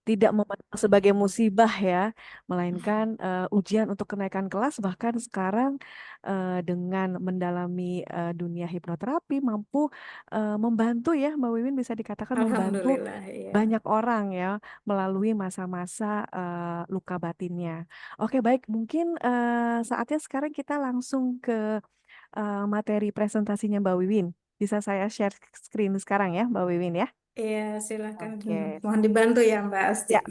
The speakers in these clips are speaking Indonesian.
tidak memandang sebagai musibah ya, melainkan ujian untuk kenaikan kelas. Bahkan sekarang dengan mendalami dunia hipnoterapi mampu membantu ya, Mbak Wiwin bisa dikatakan membantu Alhamdulillah ya. banyak orang ya melalui masa-masa luka batinnya. Oke, baik, mungkin saatnya sekarang kita langsung ke materi presentasinya Mbak Wiwin. Bisa saya share screen sekarang ya, Mbak Wiwin ya? Iya, silakan. Oke. Mohon dibantu ya Mbak Asti. Ya,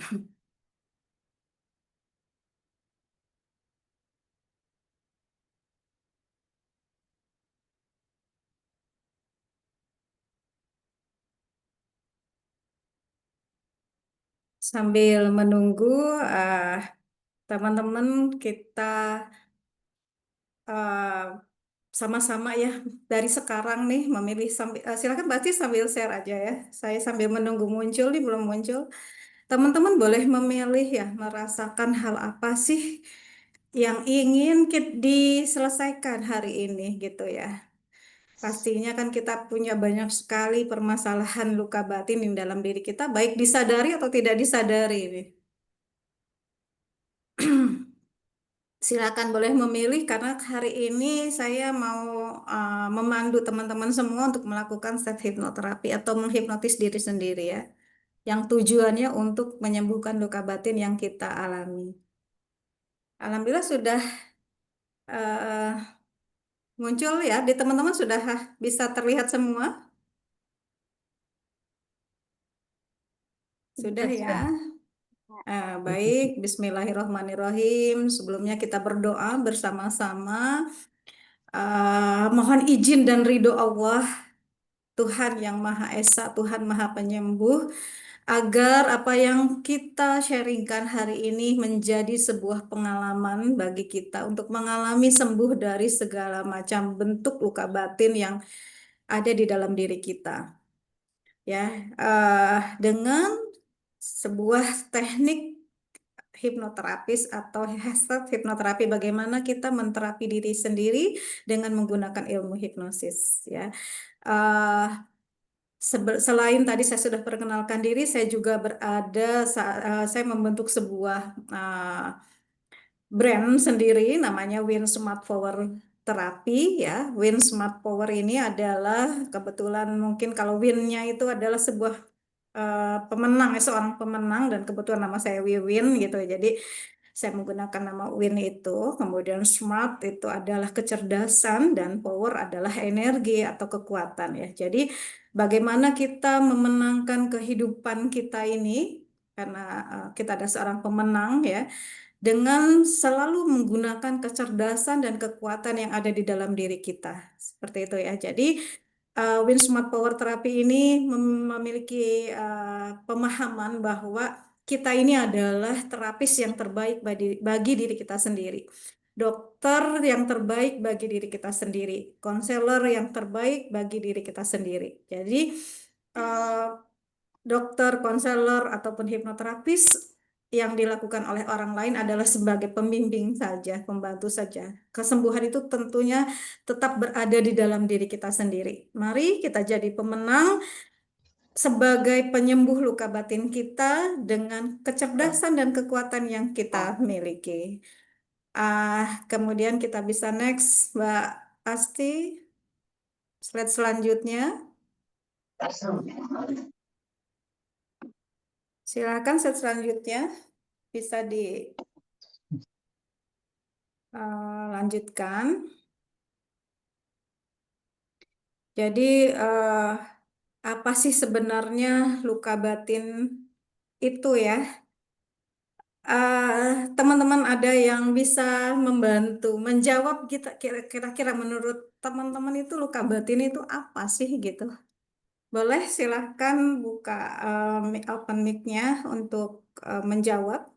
Sambil menunggu eh, teman-teman kita eh, sama-sama ya dari sekarang nih memilih sambil silakan berarti sambil share aja ya. Saya sambil menunggu muncul nih belum muncul. Teman-teman boleh memilih ya merasakan hal apa sih yang ingin diselesaikan hari ini gitu ya. Pastinya kan kita punya banyak sekali permasalahan luka batin di dalam diri kita, baik disadari atau tidak disadari. Silakan boleh memilih karena hari ini saya mau memandu teman-teman semua untuk melakukan self hipnoterapi atau menghipnotis diri sendiri ya. Yang tujuannya untuk menyembuhkan luka batin yang kita alami. Alhamdulillah sudah eh, muncul ya di teman-teman sudah bisa terlihat semua. Sudah ya. Sudah. Baik, Bismillahirrahmanirrahim. Sebelumnya kita berdoa bersama-sama. Mohon izin dan ridho Allah, Tuhan yang Maha Esa, Tuhan Maha Penyembuh, agar apa yang kita sharingkan hari ini menjadi sebuah pengalaman bagi kita untuk mengalami sembuh dari segala macam bentuk luka batin yang ada di dalam diri kita. Ya, dengan sebuah teknik hipnoterapis atau hashtag hipnoterapi bagaimana kita menterapi diri sendiri dengan menggunakan ilmu hipnosis ya. Eh, Selain tadi saya sudah perkenalkan diri, saya juga saya membentuk sebuah brand sendiri namanya Win Smart Power Terapi ya. Win Smart Power ini adalah kebetulan mungkin kalau Win-nya itu adalah sebuah pemenang, seorang pemenang dan kebetulan nama saya Wiwin gitu. Jadi saya menggunakan nama Win itu, kemudian smart itu adalah kecerdasan dan power adalah energi atau kekuatan ya. Jadi bagaimana kita memenangkan kehidupan kita ini karena kita ada seorang pemenang ya dengan selalu menggunakan kecerdasan dan kekuatan yang ada di dalam diri kita. Seperti itu ya. Jadi Win Smart Power Therapy ini memiliki pemahaman bahwa kita ini adalah terapis yang terbaik bagi diri kita sendiri. Dokter yang terbaik bagi diri kita sendiri, konselor yang terbaik bagi diri kita sendiri. Jadi, eh, dokter, konselor, ataupun hipnoterapis yang dilakukan oleh orang lain adalah sebagai pembimbing saja, pembantu saja. Kesembuhan itu tentunya tetap berada di dalam diri kita sendiri. Mari kita jadi pemenang sebagai penyembuh luka batin kita dengan kecerdasan dan kekuatan yang kita miliki. Kemudian kita bisa next, Mbak Asti, slide selanjutnya. Silakan slide selanjutnya bisa dilanjutkan. Jadi apa sih sebenarnya luka batin itu ya? Teman-teman ada yang bisa membantu menjawab kita kira-kira menurut teman-teman itu luka batin itu apa sih gitu? Boleh silahkan buka open mic-nya untuk menjawab.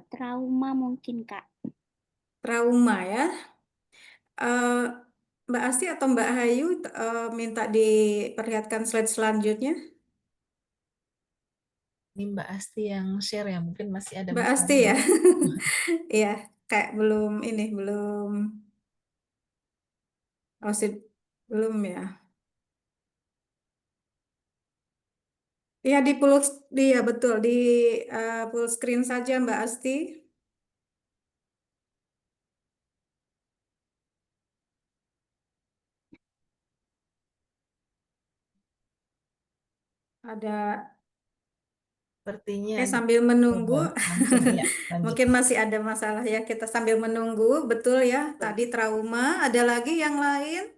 Trauma mungkin, Kak. Trauma ya. Eh, Mbak Asti atau Mbak Hayu minta diperlihatkan slide selanjutnya. Ini Mbak Asti yang share ya, mungkin masih ada Mbak masalah Asti ya. juga. Iya, kayak belum oh belum ya. Ya di full, dia betul di full screen saja Mbak Asti. Ada. Sepertinya Oke, ada sambil menunggu, problem. Langsung ya, lanjut. mungkin masih ada masalah ya. Kita sambil menunggu, betul ya. Tadi trauma, ada lagi yang lain.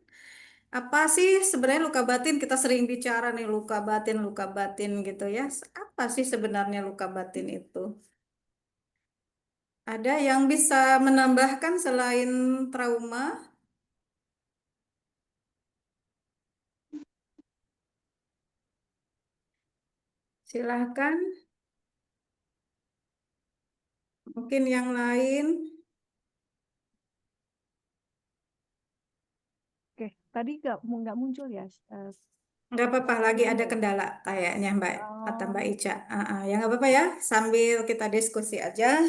Apa sih sebenarnya luka batin? Kita sering bicara nih luka batin gitu ya. Apa sih sebenarnya luka batin itu? Ada yang bisa menambahkan selain trauma? Silahkan. Mungkin yang lain. Oke, tadi nggak muncul ya Nggak apa-apa, lagi ada suaranya ya. kendala kayaknya Mbak, kata Mbak Oh, Ica. Ya nggak apa-apa ya, sambil kita diskusi aja.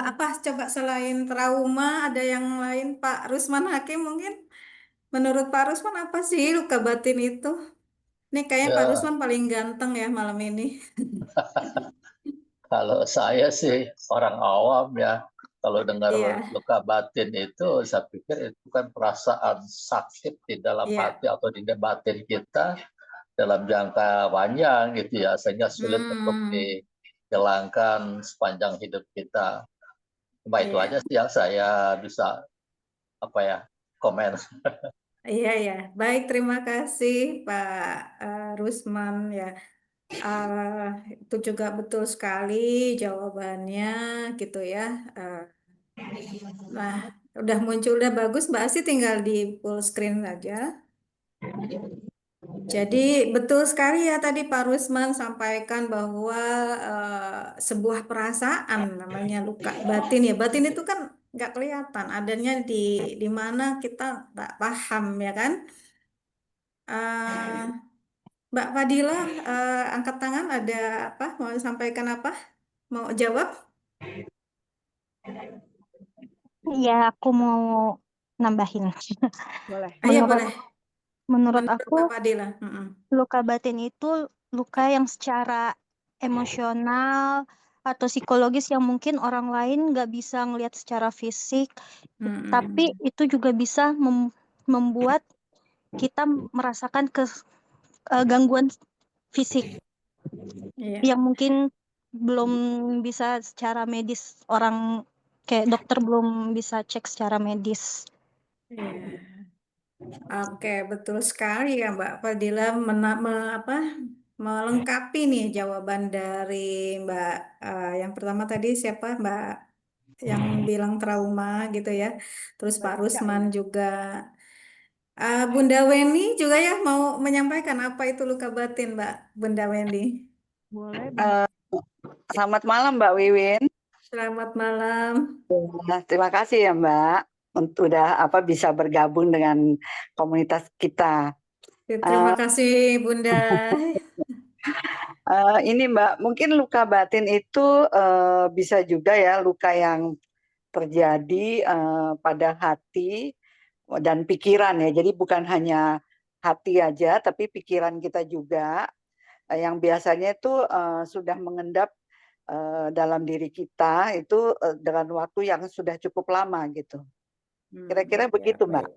Apa coba selain trauma, ada yang lain Pak Rusman Hakim mungkin? Menurut Pak Rusman apa sih luka batin itu? Ini kayaknya Pak Ya, Rusman paling ganteng ya malam ini. kalau saya sih orang awam ya, kalau dengar Iya, luka batin itu, saya pikir itu kan perasaan sakit di dalam iya. hati atau di batin kita dalam jangka panjang gitu ya, sehingga sulit untuk Hmm, dihilangkan sepanjang hidup kita. Cuma itu aja iya. sih yang saya bisa apa ya komen. Iya, ya. Baik, terima kasih Pak Rusman ya. Ah, itu juga betul sekali jawabannya gitu ya. Ah, nah, udah muncul, udah bagus Mbak Asi, tinggal di full screen saja. Jadi betul sekali ya tadi Pak Rusman sampaikan bahwa sebuah perasaan namanya luka batin ya. Batin itu kan nggak kelihatan, adanya di mana kita nggak paham ya kan. Eh, Mbak Fadila angkat tangan, ada apa? Mau sampaikan apa? Mau jawab? Ya, aku mau nambahin. boleh. Iya Menurut boleh. menurut Menurut aku, Mbak Fadila. Mm-mm. luka batin itu luka yang secara emosional atau psikologis yang mungkin orang lain nggak bisa ngelihat secara fisik, tapi Mm-mm. itu juga bisa membuat kita merasakan gangguan fisik Iya. yang mungkin belum bisa secara medis, orang kayak dokter belum bisa cek secara medis. Iya. Oke, betul sekali ya Mbak Fadila apa, melengkapi nih jawaban dari Mbak yang pertama tadi siapa Mbak yang bilang trauma gitu ya. Terus Mbak Pak Ica Rusman ya. juga. Bunda Weni juga ya mau menyampaikan apa itu luka batin Mbak Bunda Weni. Boleh, Bunda. Eh, Selamat malam Mbak Wiwin. Selamat malam. Nah, terima kasih ya Mbak untuk udah apa bisa bergabung dengan komunitas kita. Terima Eh, kasih Bunda. ini Mbak, mungkin luka batin itu bisa juga ya luka yang terjadi pada hati dan pikiran ya. Jadi bukan hanya hati aja, tapi pikiran kita juga yang biasanya itu sudah mengendap dalam diri kita itu dengan waktu yang sudah cukup lama gitu. Kira-kira Ya, begitu, Mbak. baik.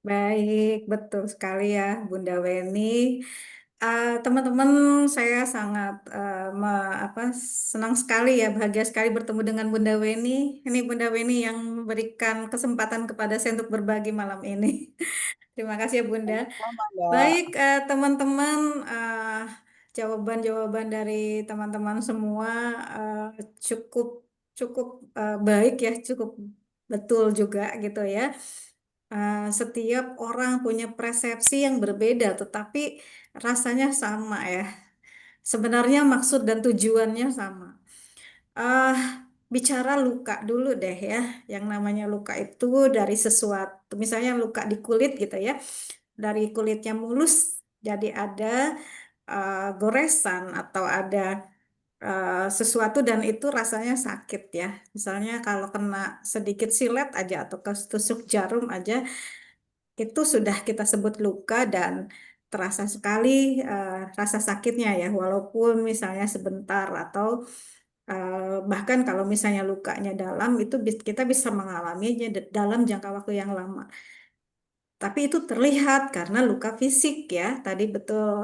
Baik, betul sekali ya Bunda Weni. Teman-teman, saya sangat apa, senang sekali ya, bahagia sekali bertemu dengan Bunda Weni. Ini Bunda Weni yang memberikan kesempatan kepada saya untuk berbagi malam ini. Terima kasih ya Bunda. Sama, Mbak. Baik, teman-teman, jawaban-jawaban dari teman-teman semua eh, cukup cukup baik ya, cukup betul juga gitu ya. Setiap orang punya persepsi yang berbeda, tetapi rasanya sama ya. Sebenarnya maksud dan tujuannya sama. Ah, bicara luka dulu deh ya. Yang namanya luka itu dari sesuatu, misalnya luka di kulit gitu ya. Dari kulitnya mulus, jadi ada goresan atau ada sesuatu dan itu rasanya sakit ya. Misalnya kalau kena sedikit silet aja atau ketusuk jarum aja, itu sudah kita sebut luka dan terasa sekali rasa sakitnya ya, walaupun misalnya sebentar atau bahkan kalau misalnya lukanya dalam itu kita bisa mengalaminya dalam jangka waktu yang lama. Tapi itu terlihat karena luka fisik ya. Tadi betul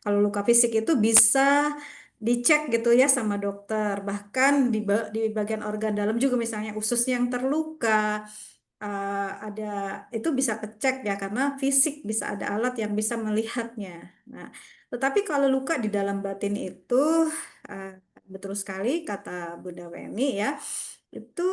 kalau luka fisik itu bisa dicek gitu ya sama dokter. Bahkan di bagian organ dalam juga misalnya usus yang terluka ada itu bisa kecek ya karena fisik bisa ada alat yang bisa melihatnya. Nah, tetapi kalau luka di dalam batin itu uh, betul sekali kata Bunda Weni ya, itu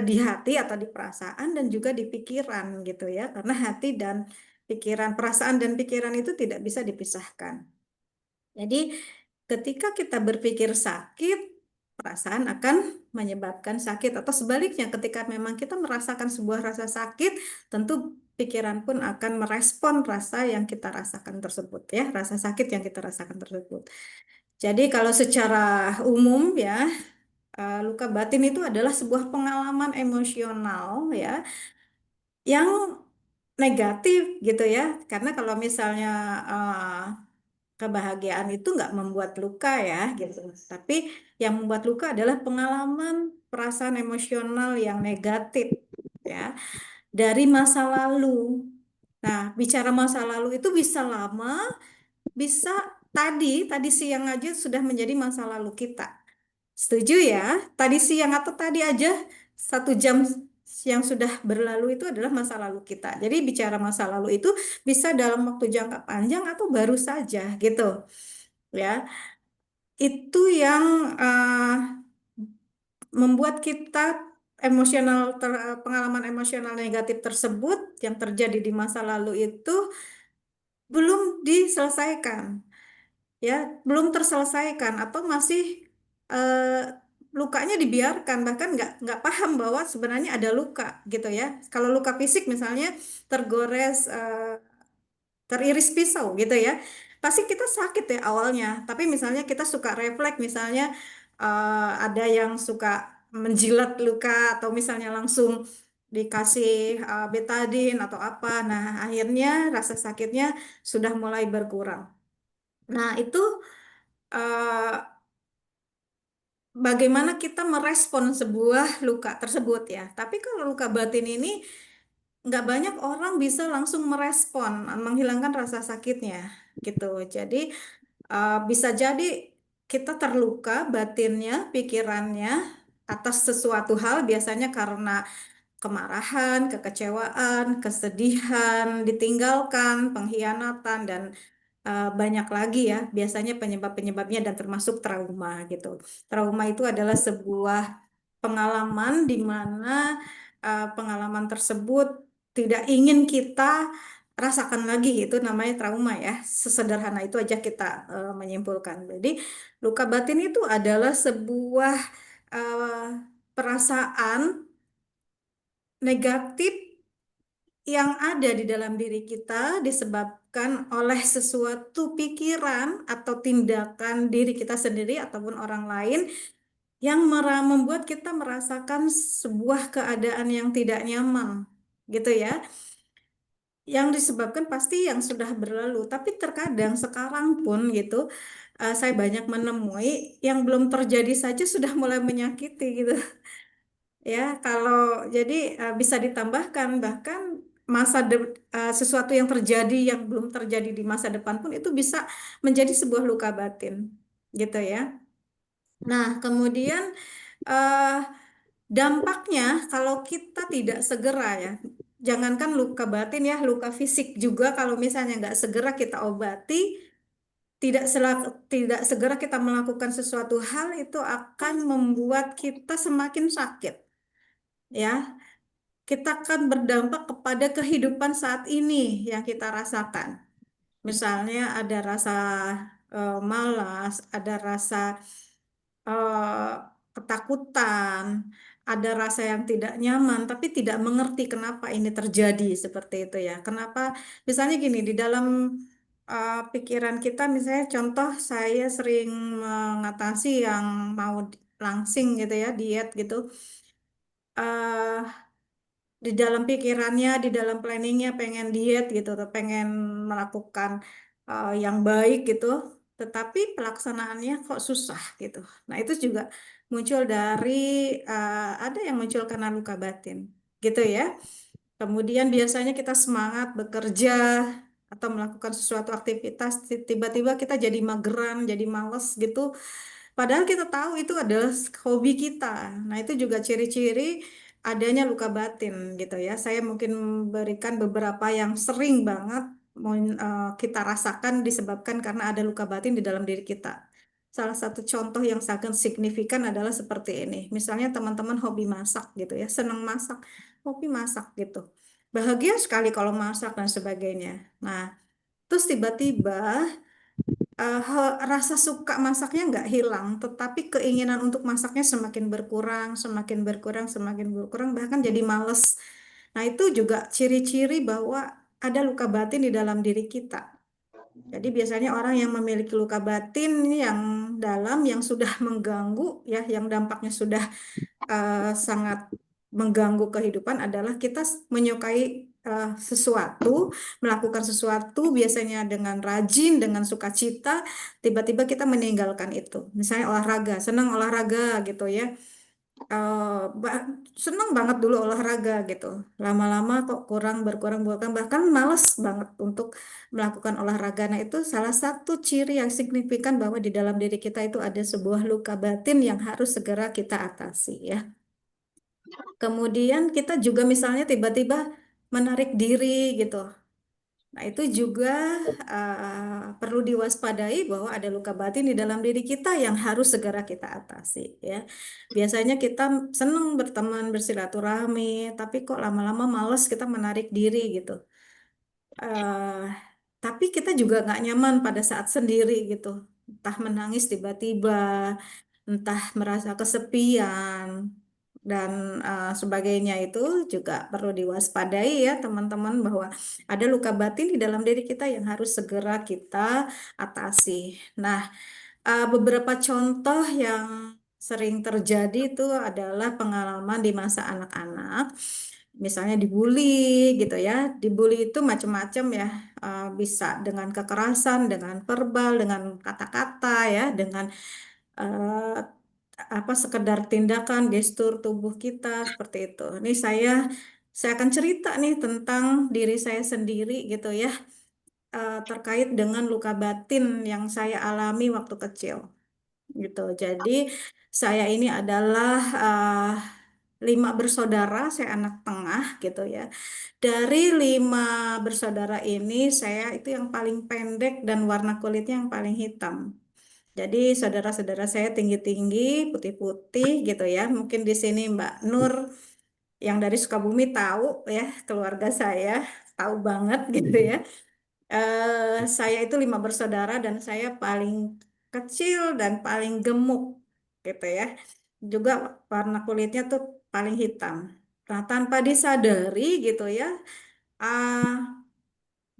di hati atau di perasaan dan juga di pikiran gitu ya. Karena hati dan pikiran, perasaan dan pikiran itu tidak bisa dipisahkan. Jadi ketika kita berpikir sakit, perasaan akan menyebabkan sakit atau sebaliknya ketika memang kita merasakan sebuah rasa sakit, tentu pikiran pun akan merespon rasa yang kita rasakan tersebut ya, rasa sakit yang kita rasakan tersebut. Jadi kalau secara umum ya, luka batin itu adalah sebuah pengalaman emosional ya yang negatif gitu ya. Karena kalau misalnya kebahagiaan itu nggak membuat luka ya gitu. Tapi yang membuat luka adalah pengalaman perasaan emosional yang negatif ya dari masa lalu. Nah, bicara masa lalu itu bisa lama, bisa tadi siang aja sudah menjadi masa lalu kita. Setuju ya? Tadi siang atau tadi aja 1 jam yang sudah berlalu itu adalah masa lalu kita. Jadi bicara masa lalu itu bisa dalam waktu jangka panjang atau baru saja gitu. Ya, itu yang membuat kita pengalaman emosional negatif tersebut yang terjadi di masa lalu itu belum diselesaikan. Ya belum terselesaikan atau masih eh, lukanya dibiarkan bahkan nggak paham bahwa sebenarnya ada luka gitu ya. Kalau luka fisik misalnya tergores, teriris pisau gitu ya, pasti kita sakit ya awalnya. Tapi misalnya kita suka refleks, misalnya ada yang suka menjilat luka atau misalnya langsung dikasih betadin atau apa. Nah akhirnya rasa sakitnya sudah mulai berkurang. Nah, itu eh, bagaimana kita merespon sebuah luka tersebut ya. Tapi kalau luka batin ini nggak banyak orang bisa langsung merespon, menghilangkan rasa sakitnya gitu. Jadi bisa jadi kita terluka batinnya, pikirannya atas sesuatu hal biasanya karena kemarahan, kekecewaan, kesedihan, ditinggalkan, pengkhianatan dan banyak lagi ya, biasanya penyebab-penyebabnya dan termasuk trauma gitu. Trauma itu adalah sebuah pengalaman di mana pengalaman tersebut tidak ingin kita rasakan lagi, itu namanya trauma ya. Sesederhana itu aja kita menyimpulkan. Jadi luka batin itu adalah sebuah eh, perasaan negatif yang ada di dalam diri kita disebabkan oleh sesuatu pikiran atau tindakan diri kita sendiri ataupun orang lain yang membuat kita merasakan sebuah keadaan yang tidak nyaman, gitu ya. Yang disebabkan pasti yang sudah berlalu, tapi terkadang sekarang pun gitu, saya banyak menemui yang belum terjadi saja sudah mulai menyakiti gitu. Ya, kalau jadi bisa ditambahkan bahkan sesuatu yang terjadi yang belum terjadi di masa depan pun itu bisa menjadi sebuah luka batin, gitu ya. Nah, kemudian eh, dampaknya kalau kita tidak segera ya, jangankan luka batin ya, luka fisik juga kalau misalnya nggak segera kita obati, tidak segera kita melakukan sesuatu hal itu akan membuat kita semakin sakit. Ya, kita akan berdampak kepada kehidupan saat ini yang kita rasakan. Misalnya ada rasa malas, ada rasa eh, ketakutan, ada rasa yang tidak nyaman, tapi tidak mengerti kenapa ini terjadi seperti itu ya. Kenapa? Misalnya gini, di dalam pikiran kita, misalnya contoh saya sering mengatasi yang mau langsing gitu ya, diet gitu. Eh, di dalam pikirannya, di dalam planningnya pengen diet gitu, atau pengen melakukan yang baik gitu, tetapi pelaksanaannya kok susah gitu. Nah, itu juga muncul dari ada yang muncul karena luka batin gitu ya. Kemudian biasanya kita semangat bekerja atau melakukan sesuatu aktivitas, tiba-tiba kita jadi mageran, jadi males gitu. Padahal kita tahu itu adalah hobi kita. Nah, itu juga ciri-ciri adanya luka batin gitu ya. Saya mungkin memberikan beberapa yang sering banget kita rasakan disebabkan karena ada luka batin di dalam diri kita. Salah satu contoh yang sangat signifikan adalah seperti ini. Misalnya teman-teman hobi masak gitu ya, senang masak, hobi masak gitu. Bahagia sekali kalau masak dan sebagainya. Nah, terus tiba-tiba rasa suka masaknya nggak hilang, tetapi keinginan untuk masaknya semakin berkurang, semakin berkurang, semakin berkurang, bahkan jadi males. Nah, itu juga ciri-ciri bahwa ada luka batin di dalam diri kita. Jadi biasanya orang yang memiliki luka batin yang dalam, yang sudah mengganggu, ya, yang dampaknya sudah sangat mengganggu kehidupan adalah kita menyukai sesuatu, melakukan sesuatu biasanya dengan rajin, dengan sukacita, tiba-tiba kita meninggalkan itu. Misalnya olahraga, senang olahraga gitu ya. Eh, ba- Senang banget dulu olahraga gitu. Lama-lama kok berkurang, berkurang, bahkan males banget untuk melakukan olahraga. Nah, itu salah satu ciri yang signifikan bahwa di dalam diri kita itu ada sebuah luka batin yang harus segera kita atasi ya. Kemudian kita juga misalnya tiba-tiba menarik diri gitu. Nah, itu juga perlu diwaspadai bahwa ada luka batin di dalam diri kita yang harus segera kita atasi ya. Biasanya kita senang berteman, bersilaturahmi, tapi kok lama-lama males kita menarik diri gitu. Eh, tapi kita juga nggak nyaman pada saat sendiri gitu. Entah menangis tiba-tiba, entah merasa kesepian, dan sebagainya itu juga perlu diwaspadai ya teman-teman bahwa ada luka batin di dalam diri kita yang harus segera kita atasi. Nah, beberapa contoh yang sering terjadi itu adalah pengalaman di masa anak-anak. Misalnya dibully gitu ya. Dibully itu macam-macam ya. Bisa dengan kekerasan, dengan verbal, dengan kata-kata ya, dengan eh, apa sekedar tindakan, gestur tubuh kita seperti itu. Ini saya akan cerita nih tentang diri saya sendiri gitu ya, terkait dengan luka batin yang saya alami waktu kecil gitu. Jadi saya ini adalah 5 bersaudara, saya anak tengah gitu ya. Dari 5 bersaudara ini saya itu yang paling pendek dan warna kulitnya yang paling hitam. Jadi saudara-saudara saya tinggi-tinggi, putih-putih gitu ya. Mungkin di sini Mbak Nur yang dari Sukabumi tahu ya, keluarga saya tahu banget gitu ya. Saya itu 5 bersaudara dan saya paling kecil dan paling gemuk gitu ya. Juga warna kulitnya tuh paling hitam. Nah, tanpa disadari gitu ya, ah,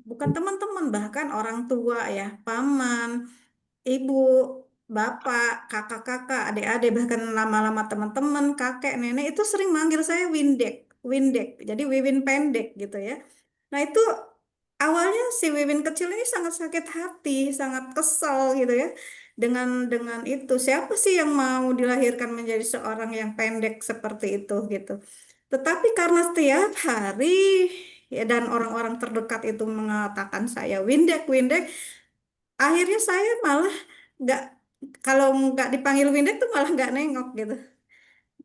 bukan teman-teman, bahkan orang tua ya, paman, ibu, bapak, kakak-kakak, adik-adik, bahkan lama-lama teman-teman, kakek, nenek itu sering manggil saya Windek, Windek. Jadi Wiwin pendek gitu ya. Nah, itu awalnya si Wiwin kecil ini sangat sakit hati, sangat kesal gitu ya. Dengan itu, siapa sih yang mau dilahirkan menjadi seorang yang pendek seperti itu gitu. Tetapi karena setiap hari ya dan orang-orang terdekat itu mengatakan saya Windek, Windek, akhirnya saya malah nggak, kalau nggak dipanggil Windet tuh malah nggak nengok gitu.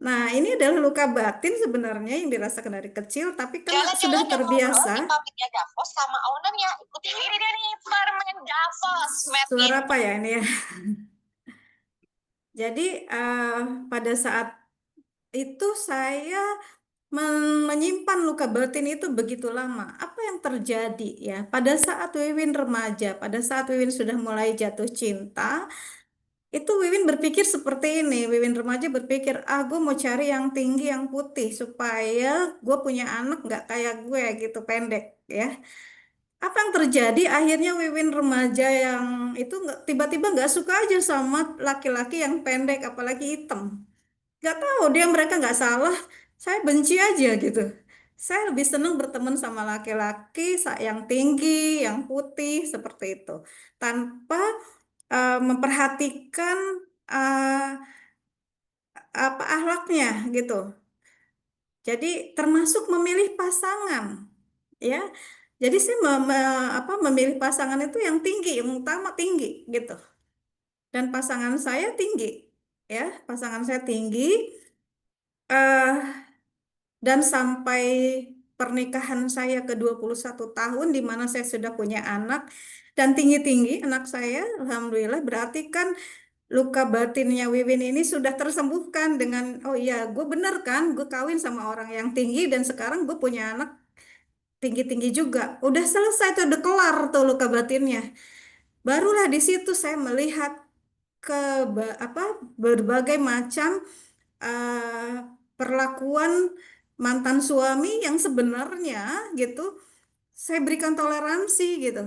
Nah, ini adalah luka batin sebenarnya yang dirasakan dari kecil, tapi karena sudah Jalan-jalan dan ngobrol terbiasa. di pabriknya Davos sama ownernya. Ikuti ini dia nih, permen Davos. Suara apa ya ini ya? Jadi pada saat itu saya menyimpan luka batin itu begitu lama. Apa yang terjadi ya? Pada saat Wiwin remaja, pada saat Wiwin sudah mulai jatuh cinta, itu Wiwin berpikir seperti ini. Wiwin remaja berpikir, gue mau cari yang tinggi, yang putih, supaya gue punya anak nggak kayak gue gitu, pendek ya. Apa yang terjadi? Akhirnya Wiwin remaja yang itu tiba-tiba nggak suka aja sama laki-laki yang pendek, apalagi hitam. Nggak tahu dia mereka nggak salah, saya benci aja gitu. Saya lebih senang berteman sama laki-laki yang tinggi, yang putih seperti itu, tanpa memperhatikan uh, apa akhlaknya gitu. Jadi termasuk memilih pasangan, ya. Jadi saya memilih pasangan itu yang tinggi, yang utama tinggi gitu. Dan pasangan saya tinggi, ya. Pasangan saya tinggi. eh Dan sampai pernikahan saya ke 21 tahun, di mana saya sudah punya anak, dan tinggi-tinggi anak saya, Alhamdulillah, berarti kan luka batinnya Wiwin ini sudah tersembuhkan dengan, oh iya, gue bener kan, gue kawin sama orang yang tinggi, dan sekarang gue punya anak tinggi-tinggi juga. Udah selesai tuh, udah kelar tuh luka batinnya. Barulah di situ saya melihat ke apa berbagai macam eh, perlakuan mantan suami yang sebenarnya gitu saya berikan toleransi gitu.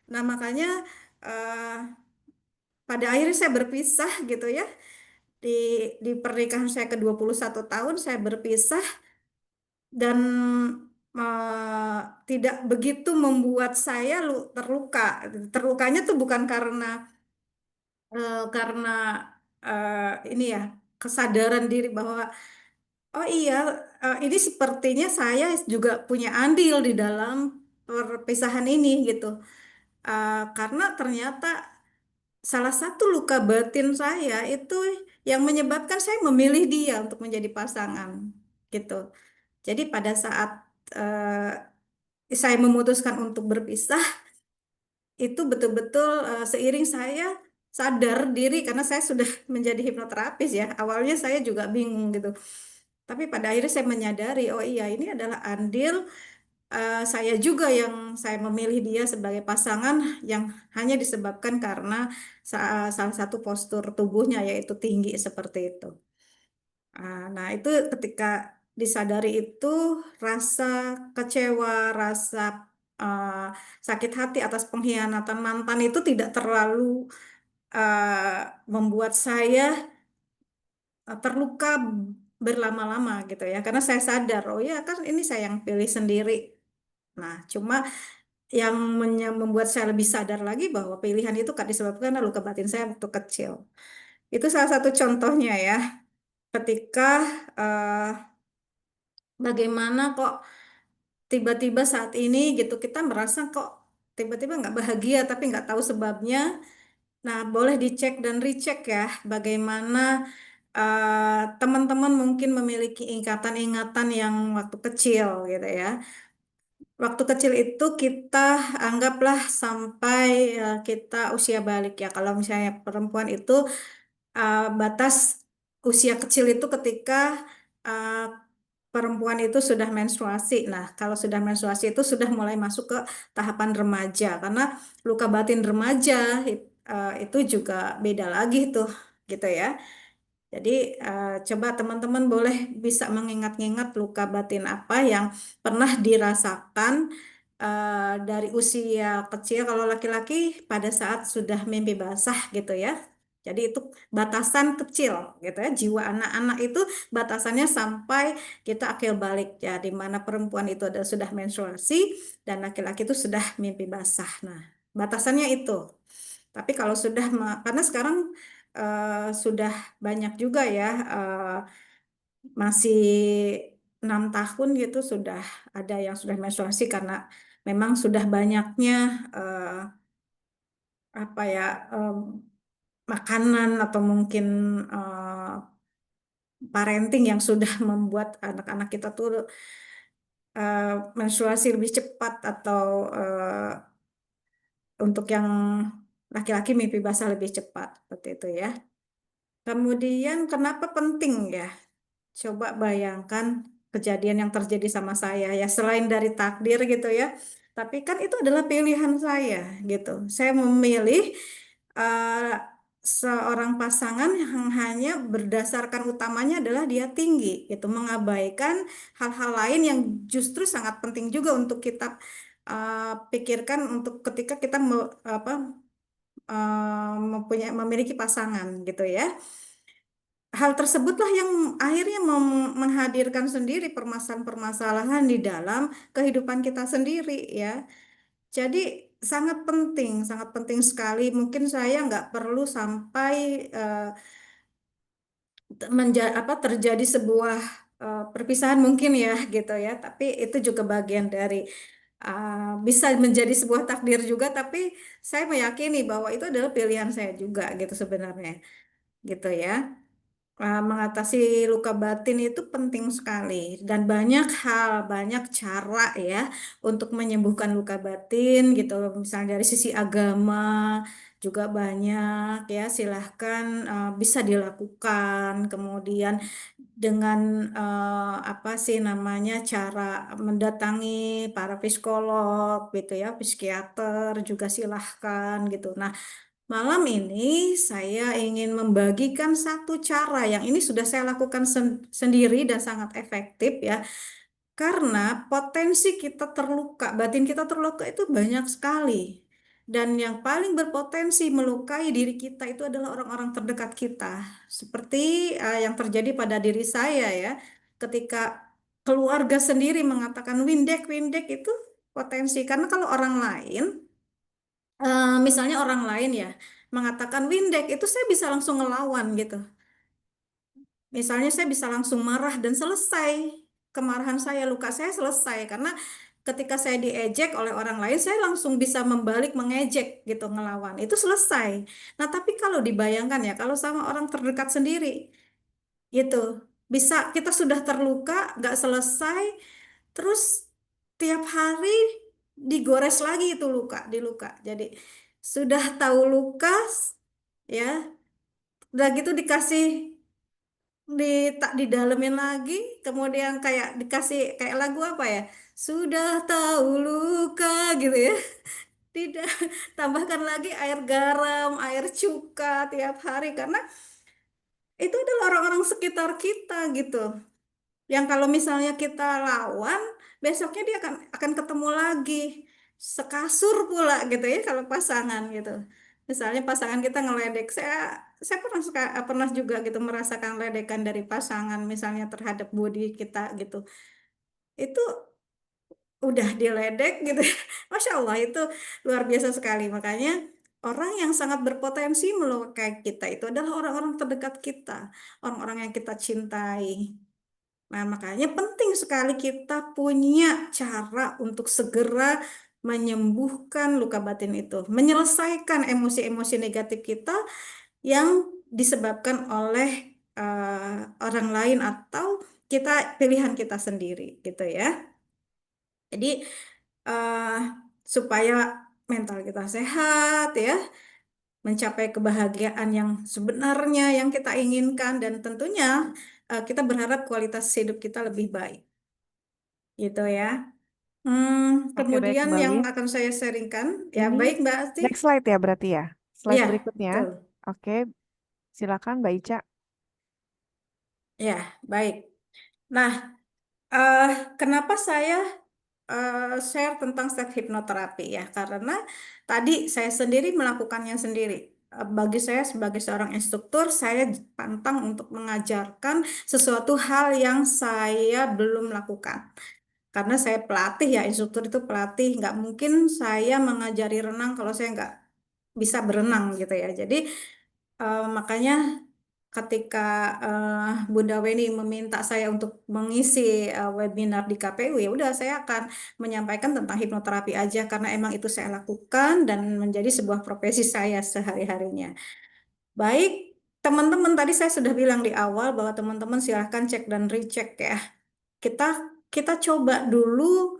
Nah, makanya eh, pada akhirnya saya berpisah gitu ya. Di pernikahan saya ke 21 tahun saya berpisah, dan eh, tidak begitu membuat saya terluka. Terlukanya tuh bukan karena ini ya, kesadaran diri bahwa oh iya, ini sepertinya saya juga punya andil di dalam perpisahan ini gitu. Karena ternyata salah satu luka batin saya itu yang menyebabkan saya memilih dia untuk menjadi pasangan gitu. Jadi pada saat saya memutuskan untuk berpisah, itu betul-betul seiring saya sadar diri karena saya sudah menjadi hipnoterapis ya. Awalnya saya juga bingung gitu. Tapi pada akhirnya saya menyadari, oh iya ini adalah andil saya juga yang saya memilih dia sebagai pasangan yang hanya disebabkan karena salah satu postur tubuhnya yaitu tinggi seperti itu. Nah, itu ketika disadari itu rasa kecewa, rasa uh, sakit hati atas pengkhianatan mantan itu tidak terlalu membuat saya terluka berlama-lama gitu ya. Karena saya sadar, oh ya kan ini saya yang pilih sendiri. Nah, cuma yang membuat saya lebih sadar lagi bahwa pilihan itu kan disebabkan karena luka batin saya waktu kecil. Itu salah satu contohnya ya. Ketika eh, bagaimana kok tiba-tiba saat ini gitu kita merasa kok tiba-tiba nggak bahagia tapi nggak tahu sebabnya. Nah, boleh dicek dan recheck ya bagaimana teman-teman mungkin memiliki ingatan-ingatan yang waktu kecil gitu ya. Waktu kecil itu kita anggaplah sampai kita usia balik ya. Kalau misalnya perempuan itu batas usia kecil itu ketika uh, perempuan itu sudah menstruasi. Nah, kalau sudah menstruasi itu sudah mulai masuk ke tahapan remaja. Karena luka batin remaja itu juga beda lagi tuh, gitu ya. Jadi coba teman-teman boleh bisa mengingat-ingat luka batin apa yang pernah dirasakan dari usia kecil kalau laki-laki pada saat sudah mimpi basah gitu ya. Jadi itu batasan kecil gitu ya. Jiwa anak-anak itu batasannya sampai kita akil balik ya, di mana perempuan itu sudah menstruasi dan laki-laki itu sudah mimpi basah. Nah, batasannya itu. Tapi kalau sudah karena sekarang sudah banyak juga ya masih 6 tahun gitu sudah ada yang sudah menstruasi karena memang sudah banyaknya eh, apa ya makanan atau mungkin eh, parenting yang sudah membuat anak-anak kita tuh menstruasi lebih cepat atau untuk yang laki-laki mimpi basah lebih cepat seperti itu ya. Kemudian kenapa penting ya? Coba bayangkan kejadian yang terjadi sama saya ya, selain dari takdir gitu ya. Tapi kan itu adalah pilihan saya gitu. Saya memilih eh, seorang pasangan yang hanya berdasarkan utamanya adalah dia tinggi gitu, mengabaikan hal-hal lain yang justru sangat penting juga untuk kita pikirkan untuk ketika kita memiliki pasangan gitu ya. hal tersebutlah yang akhirnya menghadirkan sendiri permasalahan-permasalahan di dalam kehidupan kita sendiri ya. Jadi sangat penting sekali. Mungkin saya nggak perlu sampai terjadi sebuah perpisahan mungkin ya gitu ya. Tapi itu juga bagian dari bisa menjadi sebuah takdir juga. Tapi saya meyakini bahwa itu adalah pilihan saya juga gitu sebenarnya gitu ya. Mengatasi luka batin itu penting sekali dan banyak hal, banyak cara ya untuk menyembuhkan luka batin gitu. Misalnya dari sisi agama juga banyak ya, silahkan bisa dilakukan. Kemudian dengan apa sih namanya cara mendatangi para psikolog gitu ya, psikiater juga silahkan gitu. Nah, malam ini saya ingin membagikan satu cara yang ini sudah saya lakukan sendiri dan sangat efektif ya. Karena potensi kita terluka, batin kita terluka itu banyak sekali. Dan yang paling berpotensi melukai diri kita itu adalah orang-orang terdekat kita. Seperti yang terjadi pada diri saya ya. Ketika keluarga sendiri mengatakan Windek, Windek itu potensi. Karena kalau orang lain misalnya orang lain ya mengatakan Windek itu saya bisa langsung ngelawan gitu. Misalnya saya bisa langsung marah dan selesai kemarahan saya, luka saya selesai karena ketika saya diejek oleh orang lain saya langsung bisa membalik mengejek gitu ngelawan. Itu selesai. Nah, tapi kalau dibayangkan ya kalau sama orang terdekat sendiri gitu bisa kita sudah terluka nggak selesai terus tiap hari digores lagi itu luka di luka. Jadi sudah tahu luka ya, udah gitu dikasih di tak didalemin lagi, kemudian kayak dikasih kayak lagu apa ya? Sudah tahu luka gitu ya. Tidak tambahkan lagi air garam, air cuka tiap hari karena itu adalah orang-orang sekitar kita gitu. Yang kalau misalnya kita lawan, besoknya dia akan ketemu lagi. Sekasur pula gitu ya kalau pasangan gitu. Misalnya pasangan kita ngeledek, saya pernah juga gitu merasakan ledekan dari pasangan misalnya terhadap body kita gitu. Itu udah diledek gitu. Masya Allah itu luar biasa sekali. Makanya orang yang sangat berpotensi melukai kita itu adalah orang-orang terdekat kita, orang-orang yang kita cintai. Nah, makanya penting sekali kita punya cara untuk segera menyembuhkan luka batin itu, menyelesaikan emosi-emosi negatif kita yang disebabkan oleh orang lain atau pilihan kita sendiri, gitu ya. Jadi eh, supaya mental kita sehat ya, mencapai kebahagiaan yang sebenarnya yang kita inginkan dan tentunya kita berharap kualitas hidup kita lebih baik. Gitu ya. Oke, baik Kemudian Mbak yang Win. akan saya sharingkan, ya Ini baik Mbak Asti. next slide ya berarti ya. Slide Ya, berikutnya. betul. Oke, silakan Mbak Ica. Ya, baik. Nah, eh, kenapa saya share tentang self hipnoterapi ya? Karena tadi saya sendiri melakukannya sendiri. Bagi saya sebagai seorang instruktur, saya pantang untuk mengajarkan sesuatu hal yang saya belum lakukan. Karena saya pelatih ya, instruktur itu pelatih. Nggak mungkin saya mengajari renang kalau saya nggak bisa berenang gitu ya. Jadi makanya ketika Bunda Weni meminta saya untuk mengisi webinar di KPU, ya udah saya akan menyampaikan tentang hipnoterapi aja karena emang itu saya lakukan dan menjadi sebuah profesi saya sehari-harinya. Baik, teman-teman tadi saya sudah bilang di awal bahwa teman-teman silahkan cek dan recheck ya. Kita kita coba dulu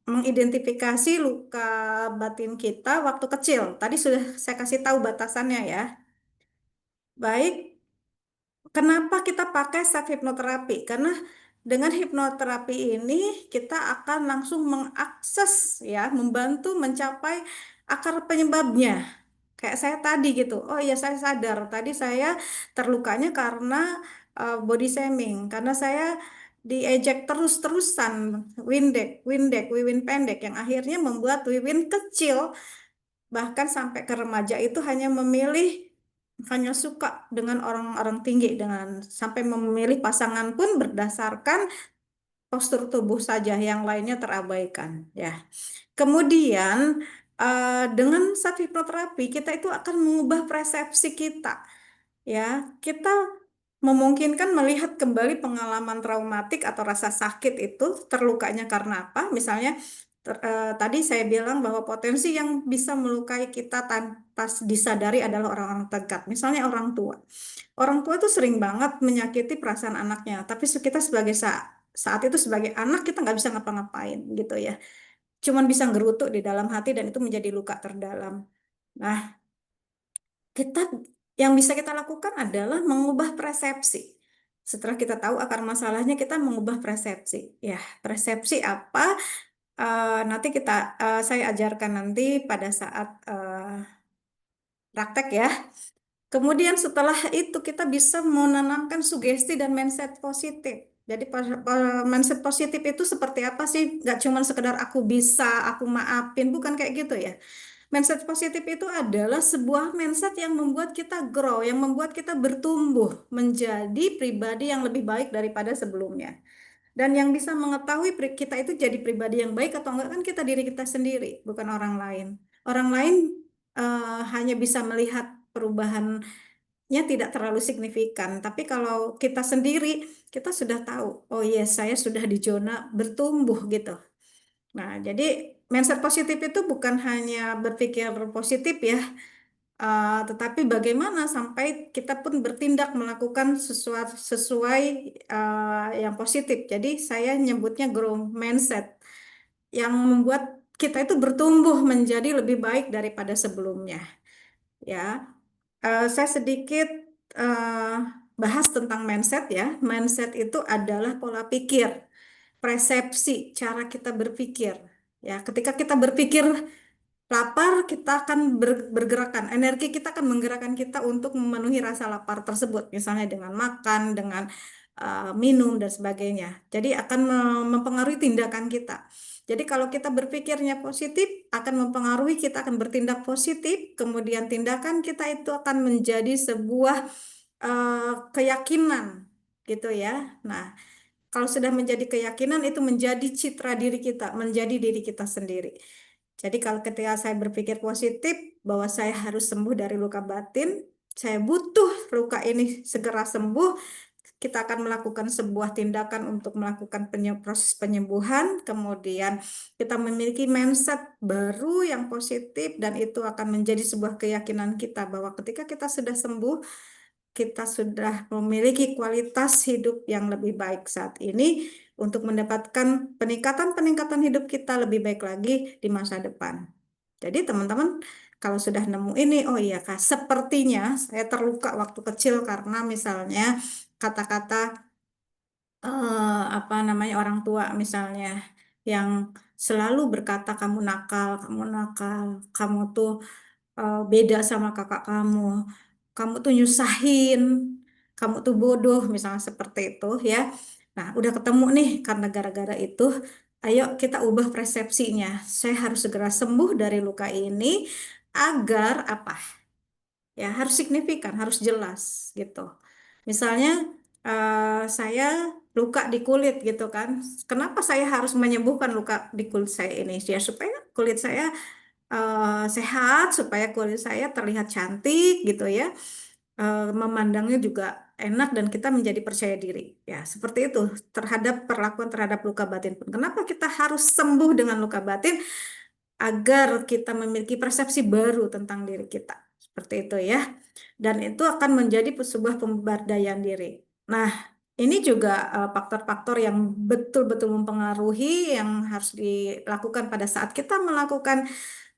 mengidentifikasi luka batin kita waktu kecil. Tadi sudah saya kasih tahu batasannya ya. Baik, kenapa kita pakai self hipnoterapi? Karena dengan hipnoterapi ini kita akan langsung mengakses ya, membantu mencapai akar penyebabnya. Kayak saya tadi gitu. Oh iya saya sadar tadi saya terlukanya karena body shaming, karena saya diejek terus-terusan Windek, Windek, Wiwin pendek yang akhirnya membuat Wiwin kecil bahkan sampai ke remaja itu hanya memilih hanya suka dengan orang-orang tinggi, dengan sampai memilih pasangan pun berdasarkan postur tubuh saja, yang lainnya terabaikan ya. Kemudian dengan saat hipnoterapi kita itu akan mengubah persepsi kita ya. Kita memungkinkan melihat kembali pengalaman traumatik atau rasa sakit itu, terlukanya karena apa. Misalnya tadi saya bilang bahwa potensi yang bisa melukai kita tanpa disadari adalah orang-orang terdekat, misalnya orang tua. Orang tua itu sering banget menyakiti perasaan anaknya, tapi kita sebagai saat itu sebagai anak kita nggak bisa ngapa-ngapain gitu ya. Cuman bisa ngerutu di dalam hati dan itu menjadi luka terdalam. Nah, kita yang bisa kita lakukan adalah mengubah persepsi. Setelah kita tahu akar masalahnya, kita mengubah persepsi. Ya, persepsi apa? Nanti saya ajarkan nanti pada saat praktek ya. Kemudian setelah itu kita bisa menanamkan sugesti dan mindset positif. Jadi mindset positif itu seperti apa sih? Gak cuma sekedar aku bisa, aku maafin, bukan kayak gitu ya. Mindset positif itu adalah sebuah mindset yang membuat kita grow, yang membuat kita bertumbuh menjadi pribadi yang lebih baik daripada sebelumnya. Dan yang bisa mengetahui kita itu jadi pribadi yang baik atau enggak kan kita diri kita sendiri, bukan orang lain. Orang lain hanya bisa melihat perubahannya tidak terlalu signifikan. Tapi kalau kita sendiri, kita sudah tahu, oh yes, saya sudah di zona bertumbuh gitu. Nah, jadi mindset positif itu bukan hanya berpikir positif ya, tetapi bagaimana sampai kita pun bertindak melakukan sesuai yang positif. Jadi saya nyebutnya growth mindset yang membuat kita itu bertumbuh menjadi lebih baik daripada sebelumnya. Ya, saya sedikit eh, bahas tentang mindset ya. Mindset itu adalah pola pikir, persepsi, cara kita berpikir. Ya, ketika kita berpikir lapar, kita akan bergerakan. Energi kita akan menggerakkan kita untuk memenuhi rasa lapar tersebut, misalnya dengan makan, dengan minum dan sebagainya. Jadi akan mempengaruhi tindakan kita. Jadi kalau kita berpikirnya positif, akan mempengaruhi kita akan bertindak positif. Kemudian tindakan kita itu akan menjadi sebuah keyakinan, gitu ya. Nah, kalau sudah menjadi keyakinan itu menjadi citra diri kita, menjadi diri kita sendiri. Jadi kalau ketika saya berpikir positif bahwa saya harus sembuh dari luka batin, saya butuh luka ini segera sembuh, kita akan melakukan sebuah tindakan untuk melakukan proses penyembuhan, kemudian kita memiliki mindset baru yang positif dan itu akan menjadi sebuah keyakinan kita bahwa ketika kita sudah sembuh, kita sudah memiliki kualitas hidup yang lebih baik saat ini untuk mendapatkan peningkatan-peningkatan hidup kita lebih baik lagi di masa depan. Jadi teman-teman kalau sudah nemu ini, oh iya Kak, sepertinya saya terluka waktu kecil karena misalnya kata-kata apa namanya orang tua misalnya yang selalu berkata kamu nakal, kamu tuh beda sama kakak kamu tuh nyusahin, kamu tuh bodoh, misalnya seperti itu ya. Nah, udah ketemu nih karena gara-gara itu, ayo kita ubah persepsinya. Saya harus segera sembuh dari luka ini agar apa? Ya, harus signifikan, harus jelas gitu. Misalnya saya luka di kulit gitu kan. Kenapa saya harus menyembuhkan luka di kulit saya ini? Ya supaya kulit saya sehat, supaya kulit saya terlihat cantik gitu ya, memandangnya juga enak dan kita menjadi percaya diri. Ya, seperti itu terhadap perlakuan terhadap luka batin pun. Kenapa kita harus sembuh dengan luka batin? Agar kita memiliki persepsi baru tentang diri kita. Seperti itu ya. Dan itu akan menjadi sebuah pemberdayaan diri. Nah, ini juga faktor-faktor yang betul-betul mempengaruhi yang harus dilakukan pada saat kita melakukan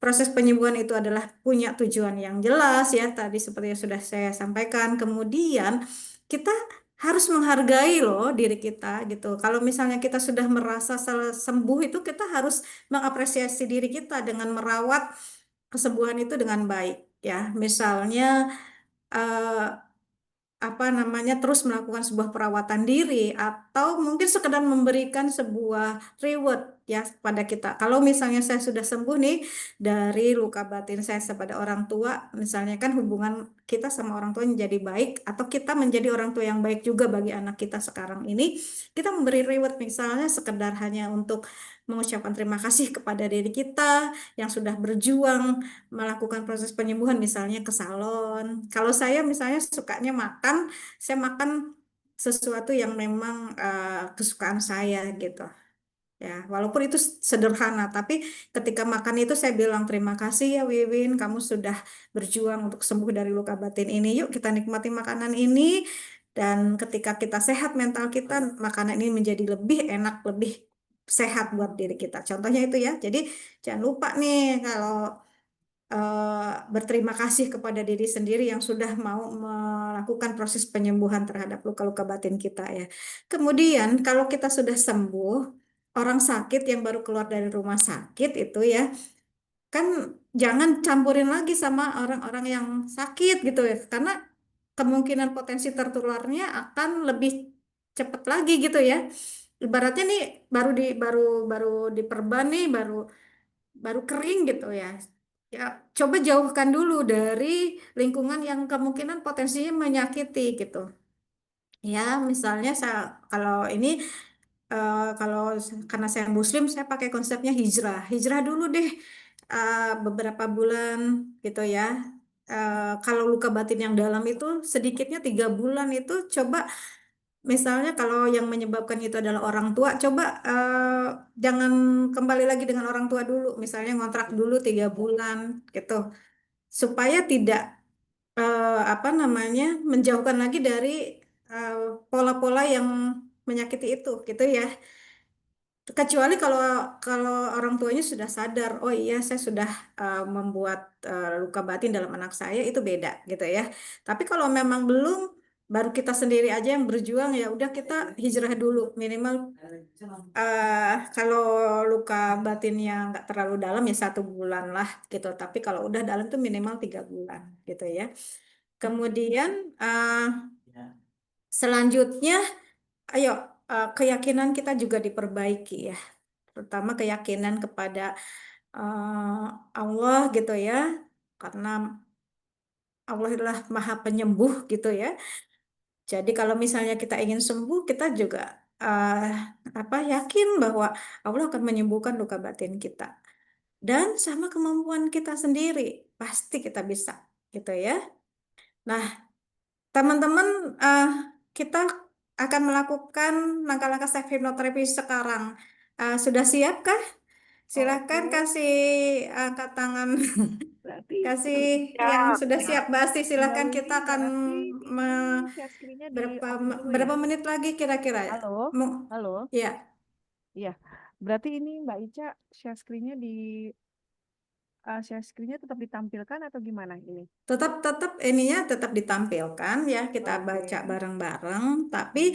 proses penyembuhan itu adalah punya tujuan yang jelas ya, tadi seperti yang sudah saya sampaikan. Kemudian kita harus menghargai loh diri kita gitu. Kalau misalnya kita sudah merasa sembuh itu kita harus mengapresiasi diri kita dengan merawat kesembuhan itu dengan baik ya. Misalnya eh, apa namanya terus melakukan sebuah perawatan diri atau mungkin sekedar memberikan sebuah reward ya pada kita. Kalau misalnya saya sudah sembuh nih dari luka batin saya kepada orang tua, misalnya kan hubungan kita sama orang tua menjadi baik, atau kita menjadi orang tua yang baik juga bagi anak kita sekarang ini, kita memberi reward misalnya sekedar hanya untuk mengucapkan terima kasih kepada diri kita yang sudah berjuang melakukan proses penyembuhan, misalnya ke salon. Kalau saya misalnya sukanya makan, saya makan sesuatu yang memang kesukaan saya gitu. Ya, walaupun itu sederhana, tapi ketika makan itu saya bilang terima kasih ya Wiwin, kamu sudah berjuang untuk sembuh dari luka batin ini. Yuk kita nikmati makanan ini. Dan ketika kita sehat mental kita, makanan ini menjadi lebih enak, lebih sehat buat diri kita. Contohnya itu ya. Jadi jangan lupa nih kalau berterima kasih kepada diri sendiri yang sudah mau melakukan proses penyembuhan terhadap luka-luka batin kita ya. Kemudian kalau kita sudah sembuh, orang sakit yang baru keluar dari rumah sakit itu ya, kan jangan campurin lagi sama orang-orang yang sakit gitu ya, karena kemungkinan potensi tertularnya akan lebih cepat lagi gitu ya. Ibaratnya nih baru diperban nih, baru kering gitu ya. Ya, coba jauhkan dulu dari lingkungan yang kemungkinan potensinya menyakiti gitu. Ya, misalnya saya kalau ini kalau karena saya Muslim, saya pakai konsepnya hijrah. Hijrah dulu deh beberapa bulan gitu ya. Kalau luka batin yang dalam itu sedikitnya 3 bulan itu coba. Misalnya kalau yang menyebabkan itu adalah orang tua, coba jangan kembali lagi dengan orang tua dulu. Misalnya ngontrak dulu 3 bulan gitu, supaya tidak apa namanya menjauhkan lagi dari eh, pola-pola yang menyakiti itu, gitu ya. Kecuali kalau kalau orang tuanya sudah sadar, oh iya saya sudah membuat luka batin dalam anak saya, itu beda gitu ya. Tapi kalau memang belum, baru kita sendiri aja yang berjuang, ya udah kita hijrah dulu minimal kalau luka batinnya nggak terlalu dalam ya 1 bulan lah gitu. Tapi kalau udah dalam tuh minimal 3 bulan gitu ya. Kemudian selanjutnya, ayo keyakinan kita juga diperbaiki ya, terutama keyakinan kepada Allah gitu ya, karena Allah adalah Maha Penyembuh gitu ya. Jadi kalau misalnya kita ingin sembuh, kita juga yakin bahwa Allah akan menyembuhkan luka batin kita. Dan sama kemampuan kita sendiri, pasti kita bisa gitu ya. Nah, teman-teman, kita akan melakukan langkah-langkah self hypnotherapy sekarang. Sudah siapkah? Silakan Oke, kasih angkat tangan. berarti Kasih Ya, yang sudah siap, Mbak Asti. Mbak Silakan Wiwin, kita akan Mbak Asti, me- ini share screen-nya di berapa off dulu ya. berapa menit lagi kira-kira ya? Halo, Mu- halo. Ya, Iya, berarti ini Mbak Ica share screen-nya share screen-nya tetap ditampilkan atau gimana ini? tetap tetap ininya tetap ditampilkan ya, kita Oke. baca bareng-bareng. Tapi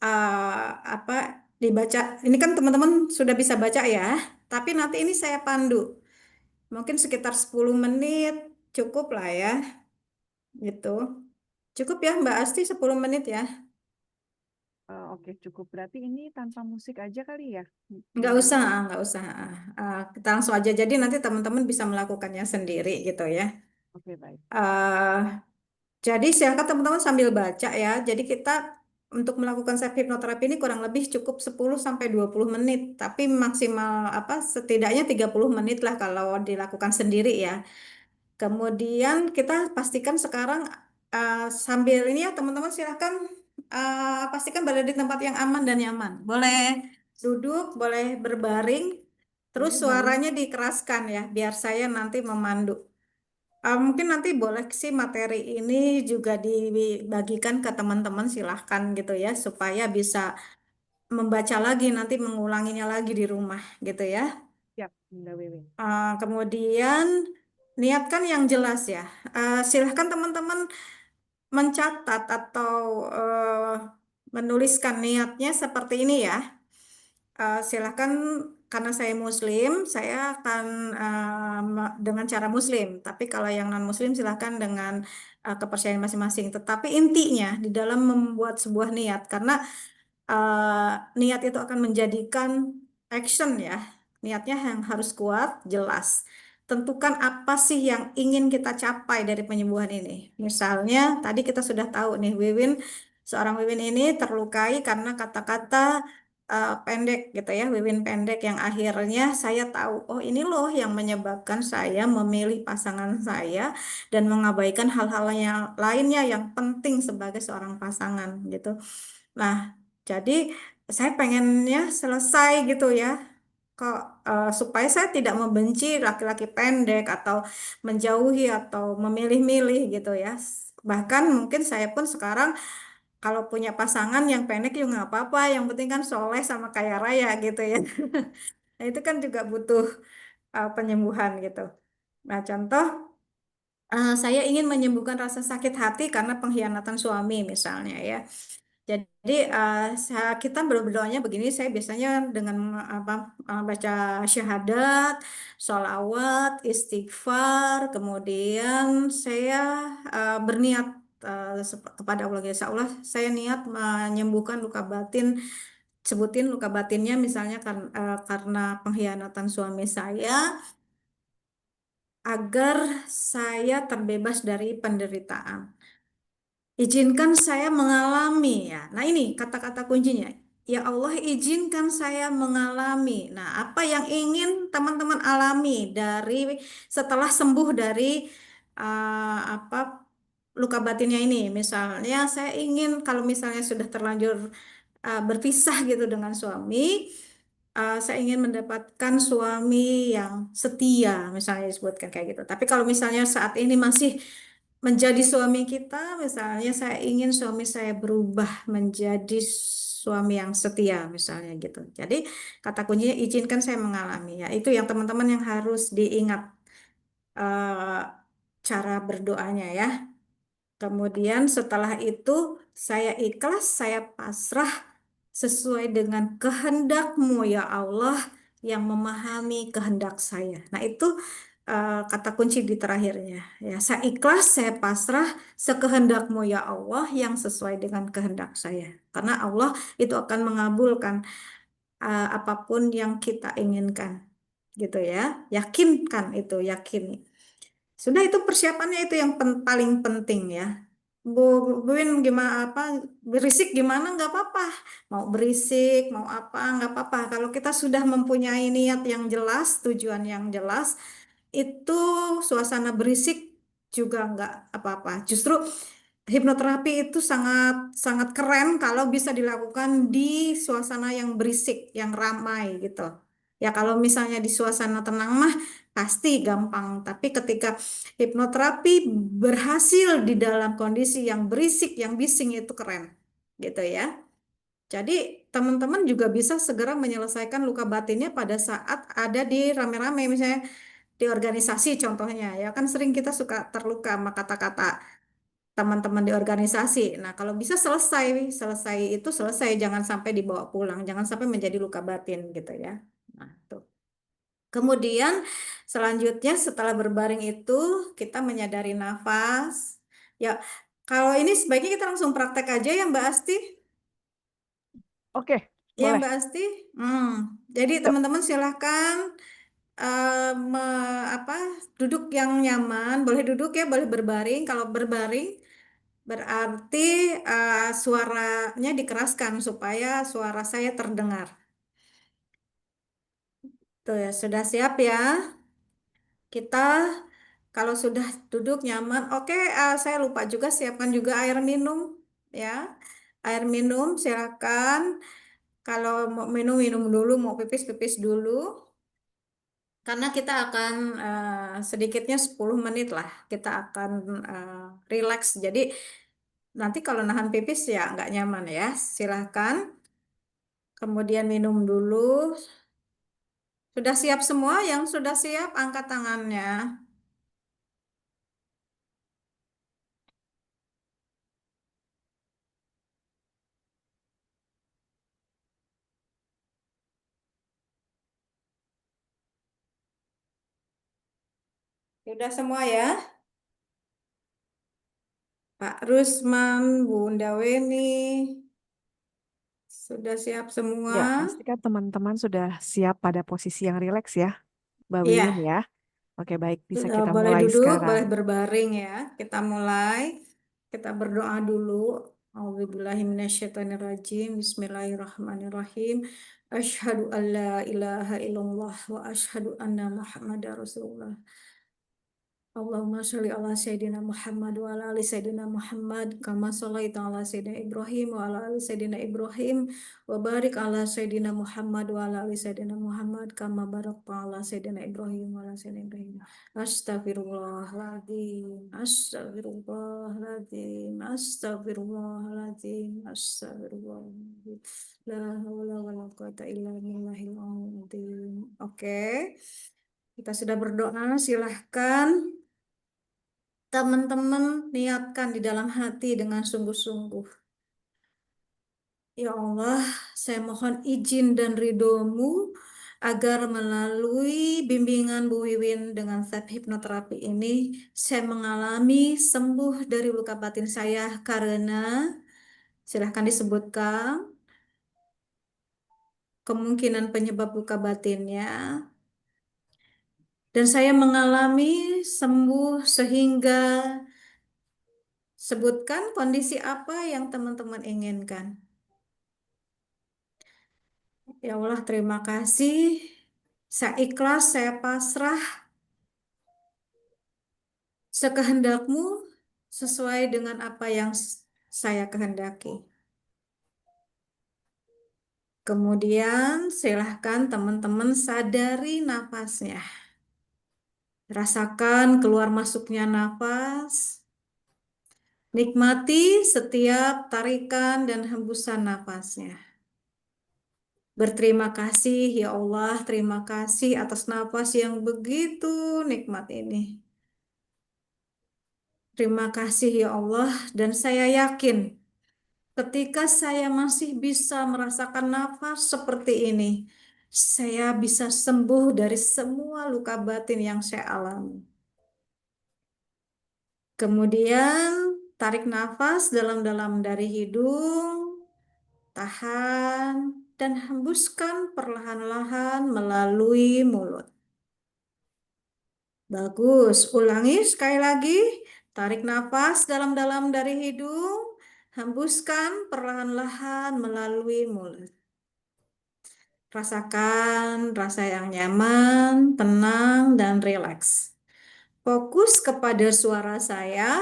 Hmm. apa dibaca? Ini kan teman-teman sudah bisa baca ya. Tapi nanti ini saya pandu. Mungkin sekitar 10 menit cukup lah ya, gitu. Cukup ya Mbak Asti 10 menit ya. Oke, cukup. Berarti ini tanpa musik aja kali ya, Nggak Mbak usah, Wiwin? nggak usah. Kita langsung aja. Jadi nanti teman-teman bisa melakukannya sendiri gitu ya. Oke, baik. Eh, jadi silakan teman-teman sambil baca ya. Jadi kita untuk melakukan self hipnoterapi ini kurang lebih cukup 10 sampai 20 menit, tapi maksimal setidaknya 30 menit lah kalau dilakukan sendiri ya. Kemudian kita pastikan sekarang sambil ini ya teman-teman silahkan pastikan berada di tempat yang aman dan nyaman. Boleh duduk, boleh berbaring, terus Boleh, Mbak Wiwin? suaranya dikeraskan ya, biar saya nanti memandu. Mungkin nanti boleh sih materi ini juga dibagikan ke teman-teman silahkan gitu ya, supaya bisa membaca lagi nanti mengulanginya lagi di rumah gitu ya. Siap, Mbak Wiwin. Kemudian niatkan yang jelas ya. Silahkan teman-teman mencatat atau menuliskan niatnya seperti ini ya. Silahkan karena saya Muslim, saya akan dengan cara Muslim. Tapi kalau yang non-Muslim silahkan dengan kepercayaan masing-masing. Tetapi intinya di dalam membuat sebuah niat, karena niat itu akan menjadikan action ya. Niatnya yang harus kuat, jelas. Tentukan apa sih yang ingin kita capai dari penyembuhan ini. Misalnya, tadi kita sudah tahu nih, seorang Wiwin ini terlukai karena kata-kata pendek gitu ya, Wiwin pendek yang akhirnya saya tahu, oh ini loh yang menyebabkan saya memilih pasangan saya dan mengabaikan hal-hal yang lainnya yang penting sebagai seorang pasangan gitu. Nah, jadi saya pengennya selesai gitu ya. Kok supaya saya tidak membenci laki-laki pendek atau menjauhi atau memilih-milih gitu ya. Bahkan mungkin saya pun sekarang kalau punya pasangan yang pendek juga nggak apa-apa. Yang penting kan soleh sama kaya raya gitu ya. Nah, itu kan juga butuh penyembuhan gitu. Nah, contoh saya ingin menyembuhkan rasa sakit hati karena pengkhianatan suami misalnya ya. Jadi kita berdoanya begini, saya biasanya dengan baca syahadat, sholawat, istighfar, kemudian saya berniat kepada Allah. Insya Allah saya niat menyembuhkan luka batin, sebutin luka batinnya misalnya karena pengkhianatan suami saya, agar saya terbebas dari penderitaan. Izinkan saya mengalami ya. Nah, ini kata-kata kuncinya. Ya Allah, izinkan saya mengalami. Nah, apa yang ingin teman-teman alami dari setelah sembuh dari apa luka batinnya ini? Misalnya saya ingin kalau misalnya sudah terlanjur berpisah gitu dengan suami, saya ingin mendapatkan suami yang setia, misalnya disebutkan kayak gitu. Tapi kalau misalnya saat ini masih menjadi suami kita, misalnya saya ingin suami saya berubah menjadi suami yang setia, misalnya gitu. Jadi kata kuncinya izinkan saya mengalami ya. Itu yang teman-teman yang harus diingat eh, cara berdoanya ya. Kemudian setelah itu saya ikhlas, saya pasrah sesuai dengan kehendak-Mu ya Allah yang memahami kehendak saya. Nah, itu kata kunci di terakhirnya. Ya, saya ikhlas, saya pasrah sekehendak-Mu ya Allah yang sesuai dengan kehendak saya. Karena Allah itu akan mengabulkan apapun yang kita inginkan. Gitu ya. Yakinkan itu, yakini. Sudah itu persiapannya itu yang paling penting ya. Bu, Buin gimana apa berisik gimana nggak apa-apa. Mau berisik, mau apa nggak apa-apa. Kalau kita sudah mempunyai niat yang jelas, tujuan yang jelas, itu suasana berisik juga nggak apa-apa. Justru hipnoterapi itu sangat sangat keren kalau bisa dilakukan di suasana yang berisik, yang ramai gitu. Ya kalau misalnya di suasana tenang mah pasti gampang, tapi ketika hipnoterapi berhasil di dalam kondisi yang berisik, yang bising itu keren gitu ya. Jadi teman-teman juga bisa segera menyelesaikan luka batinnya pada saat ada di rame-rame misalnya di organisasi contohnya ya kan sering kita suka terluka sama kata-kata teman-teman di organisasi. Nah, kalau bisa selesai, selesai itu selesai, jangan sampai dibawa pulang, jangan sampai menjadi luka batin gitu ya. Nah, tuh. Kemudian selanjutnya setelah berbaring itu kita menyadari nafas. Ya, kalau ini sebaiknya kita langsung praktek aja ya Mbak Asti. Oke, Ya boleh. Mbak Asti. Jadi Yuk. teman-teman silahkan apa duduk yang nyaman. Boleh duduk ya, boleh berbaring. Kalau berbaring berarti suaranya dikeraskan supaya suara saya terdengar. Tuh ya, sudah siap ya. Kita kalau sudah duduk nyaman, oke, saya lupa juga siapkan juga air minum ya. Air minum silakan. Kalau mau minum minum dulu, mau pipis pipis dulu. Karena kita akan sedikitnya 10 menit lah, kita akan relax. Jadi nanti kalau nahan pipis ya nggak nyaman ya. Silahkan. Kemudian minum dulu. Sudah siap semua? Yang sudah siap, angkat tangannya. Sudah semua ya? Pak Rusman, Bunda Weni, Sudah siap semua? Ya, pastikan teman-teman sudah siap pada posisi yang rileks ya, Mbak Wiwin Iya, ya. Oke, baik, bisa sudah kita boleh mulai duduk, sekarang. boleh berbaring ya. Kita mulai. Kita berdoa dulu. A'udzubillahiminasyaitonirrajim. Bismillahirrahmanirrahim. Asyhadu an la ilaha illallah wa asyhadu anna Muhammadar Rasulullah. Allahumma sholli ala Sayyidina Muhammad wa ala ali Sayyidina Muhammad kama sholaita ala Sayyidina Ibrahim wa ala ali Sayyidina Ibrahim wa barik ala Sayyidina Muhammad wa ala ali Sayyidina Muhammad kama barakta ala Sayyidina Ibrahim wa ala Sayyidina Ibrahim. Astaghfirullahaladzim, astaghfirullahaladzim, astaghfirullahaladzim, astaghfirullahaladzim. La haula wa la quwata illa billahil azim. Oke, kita sudah berdoa, silahkan teman-teman niatkan di dalam hati dengan sungguh-sungguh. Ya Allah, saya mohon izin dan ridho-Mu agar melalui bimbingan Bu Wiwin dengan self hipnoterapi ini, saya mengalami sembuh dari luka batin saya karena, silahkan disebutkan kemungkinan penyebab luka batinnya. Dan saya mengalami sembuh sehingga sebutkan kondisi apa yang teman-teman inginkan. Ya Allah, terima kasih. Saya ikhlas, saya pasrah. Sekehendak-Mu sesuai dengan apa yang saya kehendaki. Kemudian silahkan teman-teman sadari nafasnya. Rasakan keluar masuknya nafas. Nikmati setiap tarikan dan hembusan nafasnya. Berterima kasih ya Allah, terima kasih atas nafas yang begitu nikmat ini. Terima kasih ya Allah, dan saya yakin ketika saya masih bisa merasakan nafas seperti ini, saya bisa sembuh dari semua luka batin yang saya alami. Kemudian tarik nafas dalam-dalam dari hidung, tahan, dan hembuskan perlahan-lahan melalui mulut. Bagus, ulangi sekali lagi. Tarik nafas dalam-dalam dari hidung, hembuskan perlahan-lahan melalui mulut. Rasakan rasa yang nyaman, tenang, dan rileks. Fokus kepada suara saya.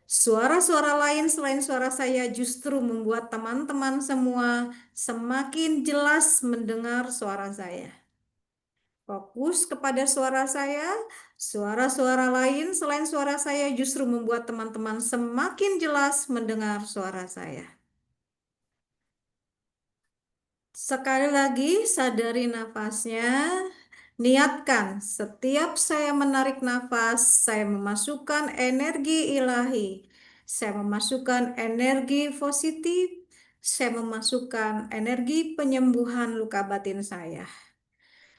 Suara-suara lain selain suara saya justru membuat teman-teman semua semakin jelas mendengar suara saya. Fokus kepada suara saya. Suara-suara lain selain suara saya justru membuat teman-teman semakin jelas mendengar suara saya. Sekali lagi, sadari nafasnya. Niatkan, setiap saya menarik nafas, saya memasukkan energi ilahi. Saya memasukkan energi positif. Saya memasukkan energi penyembuhan luka batin saya.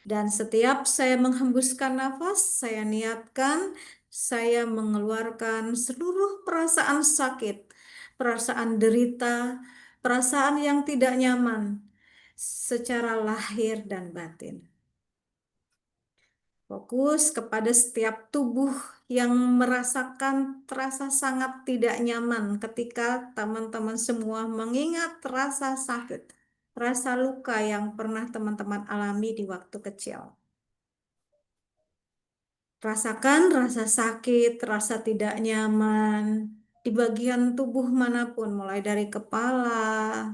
Dan setiap saya menghembuskan nafas, saya niatkan, saya mengeluarkan seluruh perasaan sakit, perasaan derita, perasaan yang tidak nyaman secara lahir dan batin. Fokus kepada setiap tubuh yang merasakan terasa sangat tidak nyaman ketika teman-teman semua mengingat rasa sakit, rasa luka yang pernah teman-teman alami di waktu kecil. Rasakan rasa sakit, rasa tidak nyaman di bagian tubuh manapun, mulai dari kepala,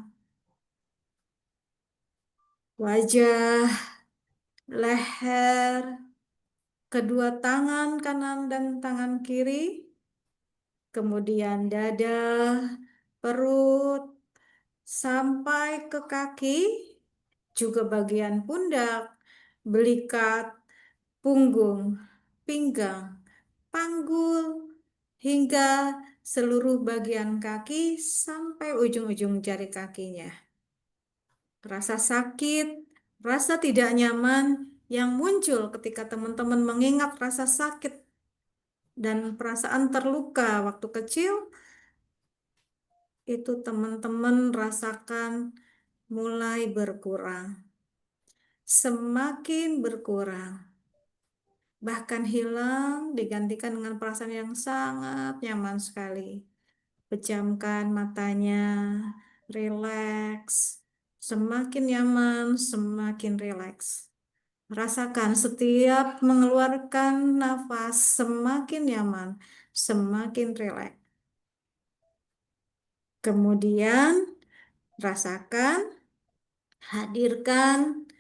wajah, leher, kedua tangan kanan dan tangan kiri, kemudian dada, perut, sampai ke kaki, juga bagian pundak, belikat, punggung, pinggang, panggul, hingga seluruh bagian kaki sampai ujung-ujung jari kakinya. Rasa sakit, rasa tidak nyaman yang muncul ketika teman-teman mengingat rasa sakit dan perasaan terluka waktu kecil, itu teman-teman rasakan mulai berkurang, semakin berkurang, bahkan hilang digantikan dengan perasaan yang sangat nyaman sekali. Pejamkan matanya, rileks, semakin nyaman, semakin rileks. Rasakan setiap mengeluarkan nafas semakin nyaman, semakin rileks. Kemudian rasakan, hadirkan,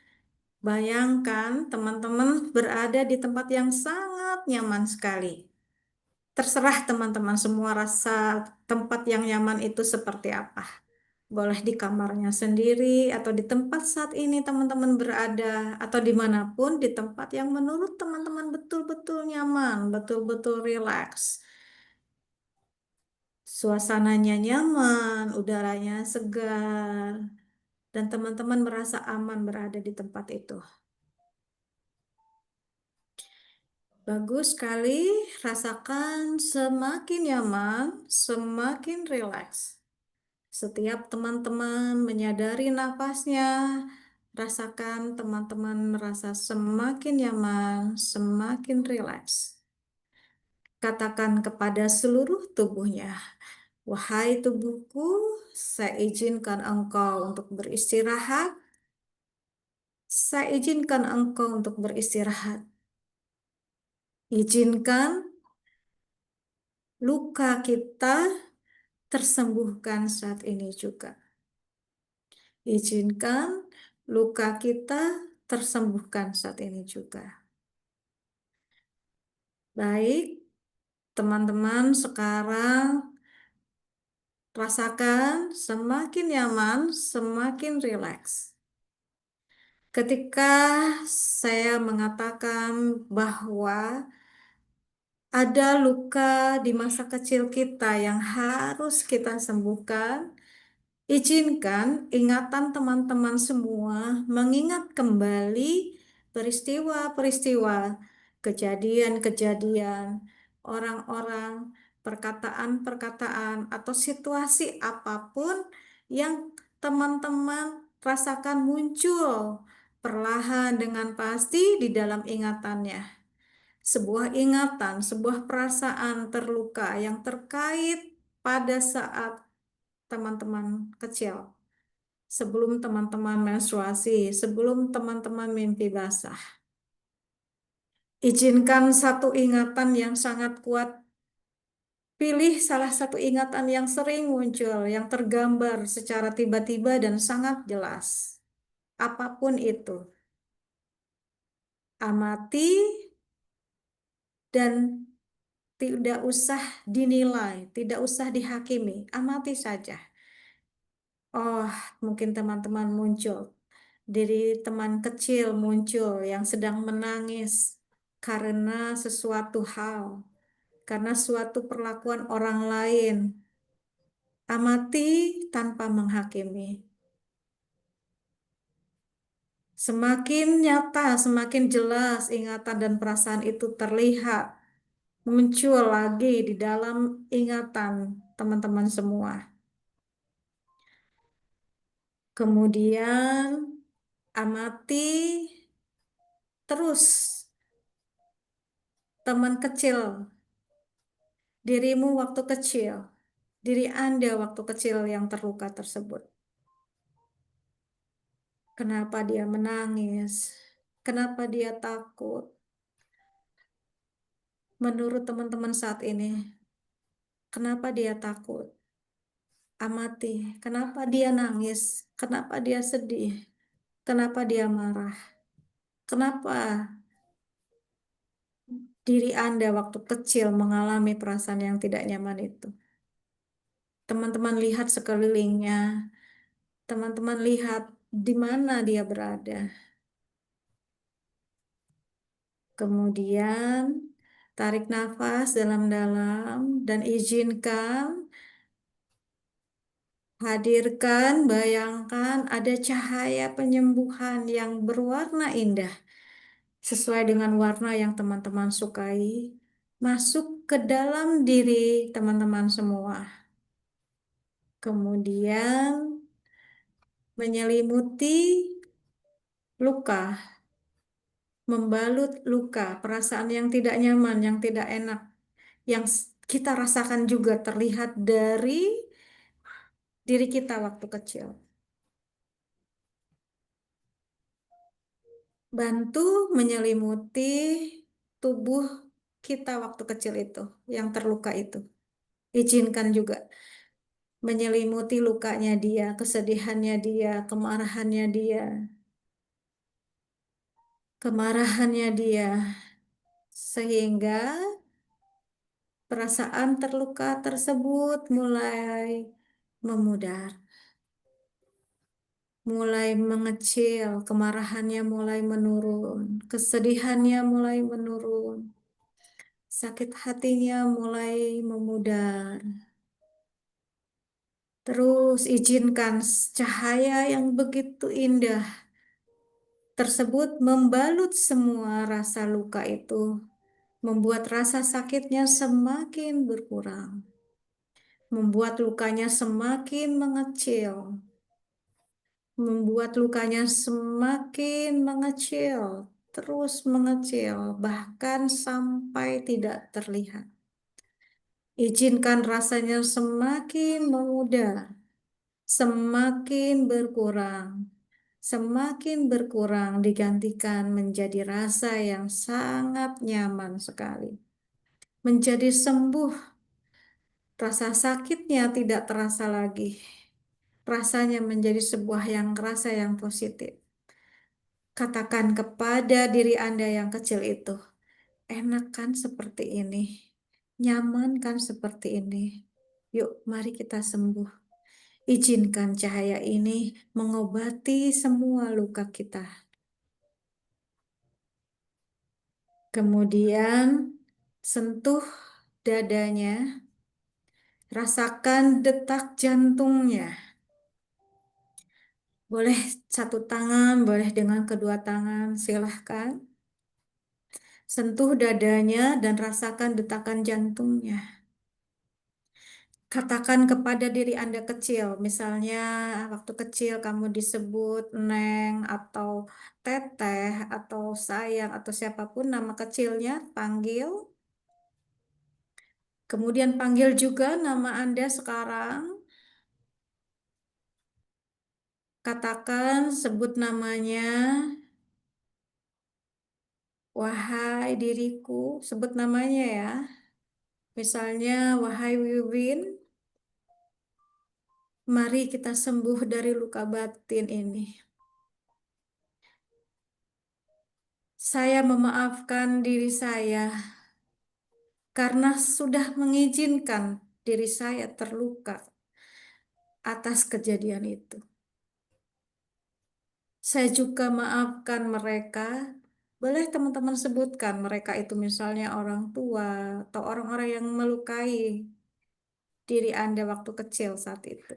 bayangkan teman-teman berada di tempat yang sangat nyaman sekali. Terserah teman-teman semua rasa tempat yang nyaman itu seperti apa. Boleh di kamarnya sendiri atau di tempat saat ini teman-teman berada atau dimanapun di tempat yang menurut teman-teman betul-betul nyaman, betul-betul rileks. Suasananya nyaman, udaranya segar, dan teman-teman merasa aman berada di tempat itu. Bagus sekali, rasakan semakin nyaman, semakin rileks. Setiap teman-teman menyadari nafasnya, rasakan teman-teman merasa semakin nyaman, semakin rileks. Katakan kepada seluruh tubuhnya, wahai tubuhku, saya izinkan engkau untuk beristirahat. Saya izinkan engkau untuk beristirahat. Izinkan luka kita tersembuhkan saat ini juga. Izinkan luka kita tersembuhkan saat ini juga. Baik, teman-teman sekarang rasakan semakin nyaman, semakin rileks. Ketika saya mengatakan bahwa ada luka di masa kecil kita yang harus kita sembuhkan, izinkan ingatan teman-teman semua mengingat kembali peristiwa-peristiwa, kejadian-kejadian, orang-orang, perkataan-perkataan, atau situasi apapun yang teman-teman rasakan muncul perlahan dengan pasti di dalam ingatannya. Sebuah ingatan, sebuah perasaan terluka yang terkait pada saat teman-teman kecil, sebelum teman-teman menstruasi, sebelum teman-teman mimpi basah. Izinkan satu ingatan yang sangat kuat. Pilih salah satu ingatan yang sering muncul, yang tergambar secara tiba-tiba dan sangat jelas. Apapun itu. Amati dan tidak usah dinilai, tidak usah dihakimi. Amati saja. Oh, mungkin teman-teman muncul. Dari teman kecil muncul yang sedang menangis karena sesuatu hal, karena suatu perlakuan orang lain. Amati tanpa menghakimi. Semakin nyata, semakin jelas ingatan dan perasaan itu terlihat, muncul lagi di dalam ingatan teman-teman semua. Kemudian amati terus teman kecil, dirimu waktu kecil, diri Anda waktu kecil yang terluka tersebut. Kenapa dia menangis? Kenapa dia takut? Menurut teman-teman saat ini, kenapa dia takut? Amati, kenapa dia nangis? Kenapa dia sedih? Kenapa dia marah? Kenapa diri Anda waktu kecil mengalami perasaan yang tidak nyaman itu? Teman-teman lihat sekelilingnya. Teman-teman lihat di mana dia berada. Kemudian tarik nafas dalam-dalam dan izinkan, hadirkan, bayangkan ada cahaya penyembuhan yang berwarna indah sesuai dengan warna yang teman-teman sukai masuk ke dalam diri teman-teman semua. Kemudian menyelimuti luka, membalut luka, perasaan yang tidak nyaman, yang tidak enak, yang kita rasakan juga terlihat dari diri kita waktu kecil. Bantu menyelimuti tubuh kita waktu kecil itu, yang terluka itu. Izinkan juga menyelimuti lukanya dia, kesedihannya dia, kemarahannya dia, sehingga perasaan terluka tersebut mulai memudar, mulai mengecil, kemarahannya mulai menurun, kesedihannya mulai menurun, sakit hatinya mulai memudar. Terus izinkan cahaya yang begitu indah tersebut membalut semua rasa luka itu, membuat rasa sakitnya semakin berkurang, membuat lukanya semakin mengecil, membuat lukanya semakin mengecil, terus mengecil, bahkan sampai tidak terlihat. Izinkan rasanya semakin memudar, semakin berkurang digantikan menjadi rasa yang sangat nyaman sekali. Menjadi sembuh, rasa sakitnya tidak terasa lagi. Rasanya menjadi sebuah rasa yang positif. Katakan kepada diri Anda yang kecil itu, enak kan seperti ini? Nyaman kan seperti ini? Yuk, mari kita sembuh. Izinkan cahaya ini mengobati semua luka kita. Kemudian sentuh dadanya, rasakan detak jantungnya. Boleh satu tangan, boleh dengan kedua tangan, silahkan. Sentuh dadanya dan rasakan detakan jantungnya. Katakan kepada diri Anda kecil, misalnya waktu kecil kamu disebut Neng atau Teteh atau sayang atau siapapun nama kecilnya, panggil. Kemudian panggil juga nama Anda sekarang. Katakan, sebut namanya. Wahai diriku, sebut namanya ya. Misalnya, wahai Wiwin, mari kita sembuh dari luka batin ini. Saya memaafkan diri saya karena sudah mengizinkan diri saya terluka atas kejadian itu. Saya juga maafkan mereka. Boleh teman-teman sebutkan mereka itu misalnya orang tua atau orang-orang yang melukai diri Anda waktu kecil saat itu.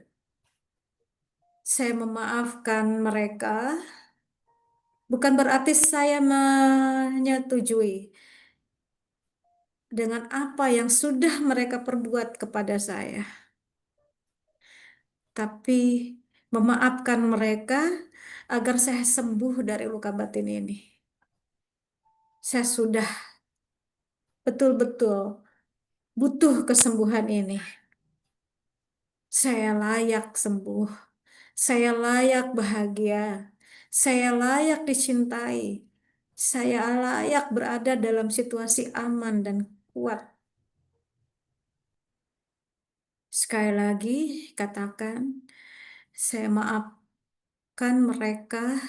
Saya memaafkan mereka, bukan berarti saya menyetujui dengan apa yang sudah mereka perbuat kepada saya. Tapi memaafkan mereka agar saya sembuh dari luka batin ini. Saya sudah betul-betul butuh kesembuhan ini. Saya layak sembuh. Saya layak bahagia. Saya layak dicintai. Saya layak berada dalam situasi aman dan kuat. Sekali lagi, katakan, saya maafkan mereka.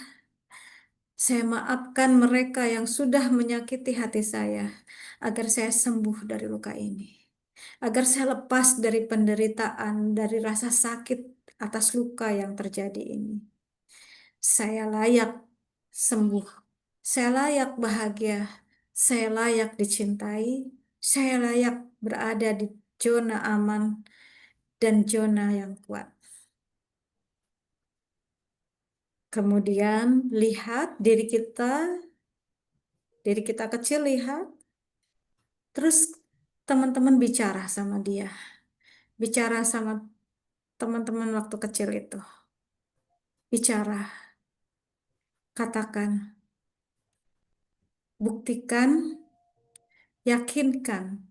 Saya maafkan mereka yang sudah menyakiti hati saya, agar saya sembuh dari luka ini. Agar saya lepas dari penderitaan, dari rasa sakit atas luka yang terjadi ini. Saya layak sembuh. Saya layak bahagia. Saya layak dicintai. Saya layak berada di zona aman dan zona yang kuat. Kemudian lihat diri kita kecil, lihat. Terus teman-teman bicara sama dia. Bicara sama teman-teman waktu kecil itu. bicara, katakan, buktikan, yakinkan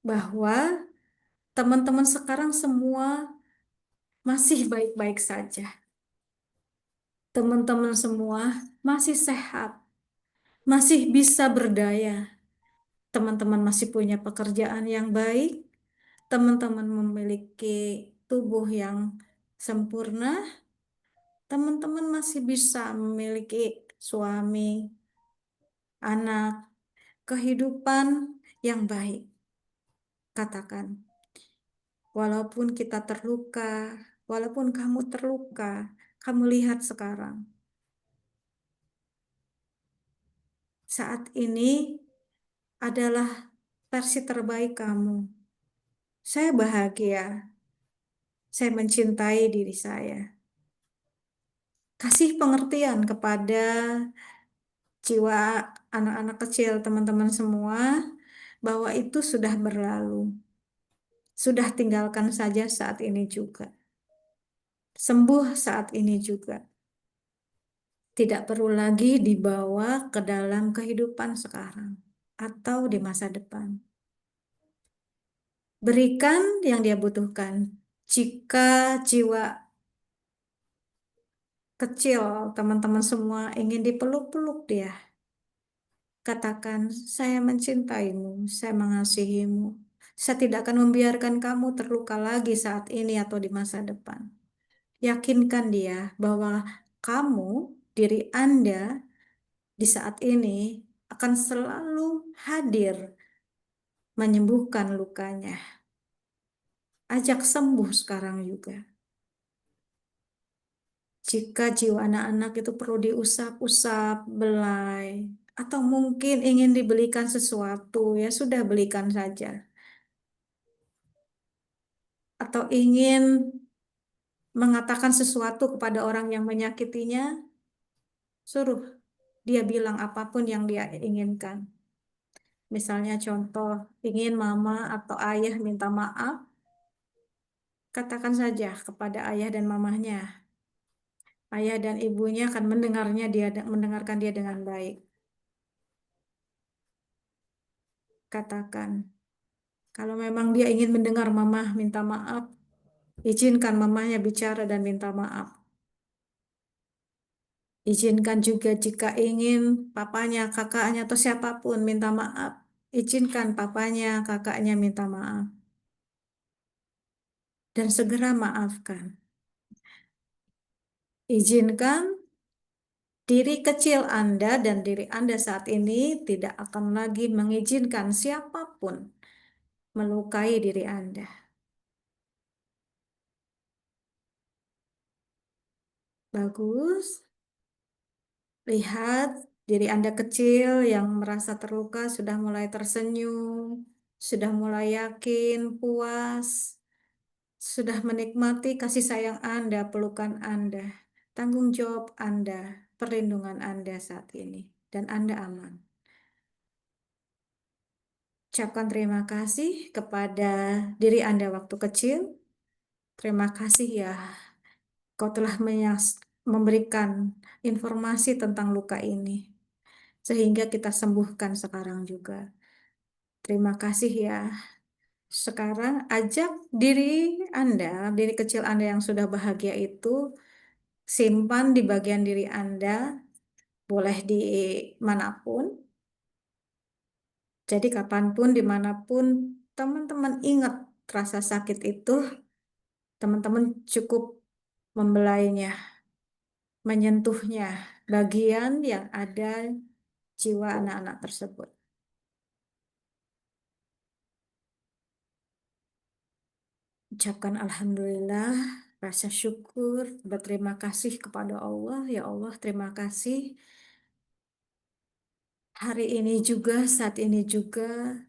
bahwa teman-teman sekarang semua masih baik-baik saja. Teman-teman semua masih sehat, masih bisa berdaya. Teman-teman masih punya pekerjaan yang baik, teman-teman memiliki tubuh yang sempurna, teman-teman masih bisa memiliki suami, anak, kehidupan yang baik. Katakan, walaupun kita terluka, walaupun kamu terluka, kamu lihat sekarang. Saat ini adalah versi terbaik kamu. Saya bahagia. Saya mencintai diri saya. Kasih pengertian kepada jiwa anak-anak kecil, teman-teman semua, bahwa itu sudah berlalu. Sudah tinggalkan saja saat ini juga. Sembuh saat ini juga. Tidak perlu lagi dibawa ke dalam kehidupan sekarang atau di masa depan. Berikan yang dia butuhkan. Jika jiwa kecil, teman-teman semua ingin dipeluk-peluk dia, katakan, saya mencintaimu, saya mengasihimu. Saya tidak akan membiarkan kamu terluka lagi saat ini atau di masa depan. Yakinkan dia bahwa kamu, diri Anda, di saat ini akan selalu hadir menyembuhkan lukanya. Ajak sembuh sekarang juga. Jika jiwa anak-anak itu perlu diusap-usap, belai, atau mungkin ingin dibelikan sesuatu, ya sudah belikan saja. Atau ingin mengatakan sesuatu kepada orang yang menyakitinya, suruh dia bilang apapun yang dia inginkan. Misalnya contoh, ingin mama atau ayah minta maaf, katakan saja kepada ayah dan mamahnya. Ayah dan ibunya akan mendengarkan dia dengan baik. Katakan, kalau memang dia ingin mendengar mamah minta maaf, izinkan mamahnya bicara dan minta maaf. Izinkan juga jika ingin papanya, kakaknya, atau siapapun minta maaf. Izinkan papanya, kakaknya minta maaf. Dan segera maafkan. Izinkan diri kecil Anda dan diri Anda saat ini tidak akan lagi mengizinkan siapapun melukai diri Anda. Bagus. Lihat diri Anda kecil yang merasa terluka sudah mulai tersenyum, sudah mulai yakin, puas, sudah menikmati kasih sayang Anda, pelukan Anda, tanggung jawab Anda, perlindungan Anda saat ini, dan Anda aman. Ucapkan terima kasih kepada diri Anda waktu kecil. Terima kasih ya, kau telah memberikan informasi tentang luka ini, sehingga kita sembuhkan sekarang juga. Terima kasih ya. Sekarang ajak diri Anda, diri kecil Anda yang sudah bahagia itu, simpan di bagian diri Anda, boleh di manapun. Jadi kapanpun, dimanapun, teman-teman ingat rasa sakit itu, teman-teman cukup membelainya, menyentuhnya, bagian yang ada jiwa anak-anak tersebut. Ucapkan alhamdulillah, rasa syukur, berterima kasih kepada Allah. Ya Allah, terima kasih. Hari ini juga, saat ini juga,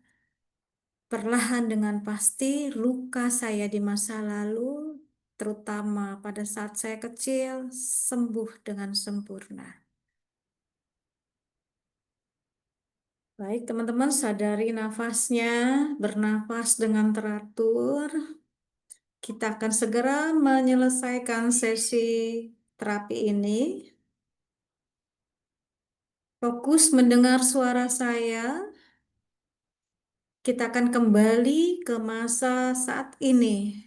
perlahan dengan pasti luka saya di masa lalu, terutama pada saat saya kecil, sembuh dengan sempurna. Baik, teman-teman, sadari nafasnya, bernafas dengan teratur. Kita akan segera menyelesaikan sesi terapi ini. Fokus mendengar suara saya. Kita akan kembali ke masa saat ini.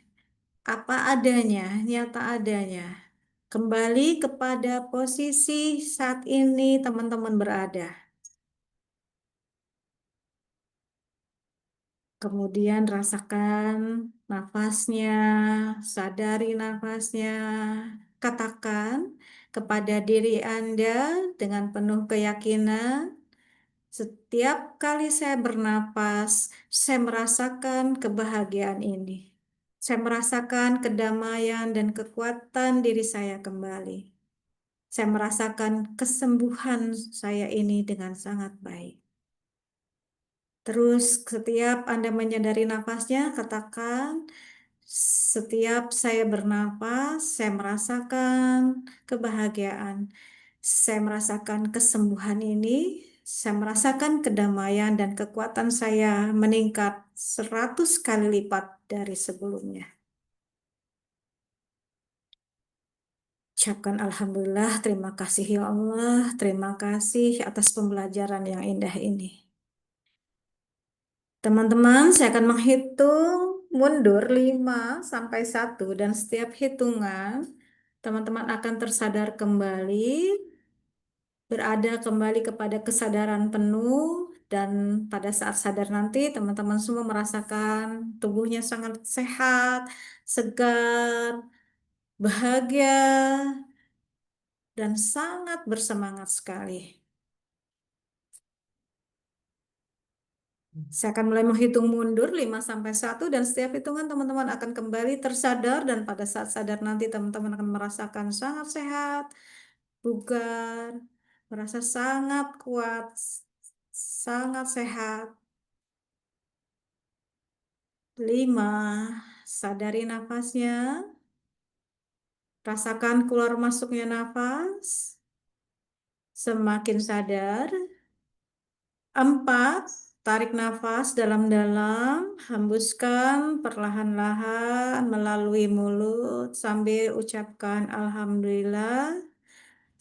Apa adanya, nyata adanya. Kembali kepada posisi saat ini teman-teman berada. Kemudian rasakan nafasnya, sadari nafasnya. Katakan kepada diri Anda dengan penuh keyakinan, setiap kali saya bernapas, saya merasakan kebahagiaan ini. Saya merasakan kedamaian dan kekuatan diri saya kembali. Saya merasakan kesembuhan saya ini dengan sangat baik. Terus setiap Anda menyadari nafasnya, katakan, setiap saya bernapas, saya merasakan kebahagiaan. Saya merasakan kesembuhan ini, saya merasakan kedamaian dan kekuatan saya meningkat 100 kali lipat dari sebelumnya. Ucapkan Alhamdulillah, terima kasih ya Allah, terima kasih atas pembelajaran yang indah ini. Teman-teman, saya akan menghitung mundur 5 sampai 1 dan setiap hitungan teman-teman akan tersadar kembali, berada kembali kepada kesadaran penuh, dan pada saat sadar nanti teman-teman semua merasakan tubuhnya sangat sehat, segar, bahagia, dan sangat bersemangat sekali. Saya akan mulai menghitung mundur 5 sampai 1 dan setiap hitungan teman-teman akan kembali tersadar, dan pada saat sadar nanti teman-teman akan merasakan sangat sehat, bugar, merasa sangat kuat, sangat sehat. 5, sadari nafasnya. Rasakan keluar masuknya nafas. Semakin sadar. 4, tarik nafas dalam-dalam, hembuskan perlahan-lahan melalui mulut sambil ucapkan Alhamdulillah.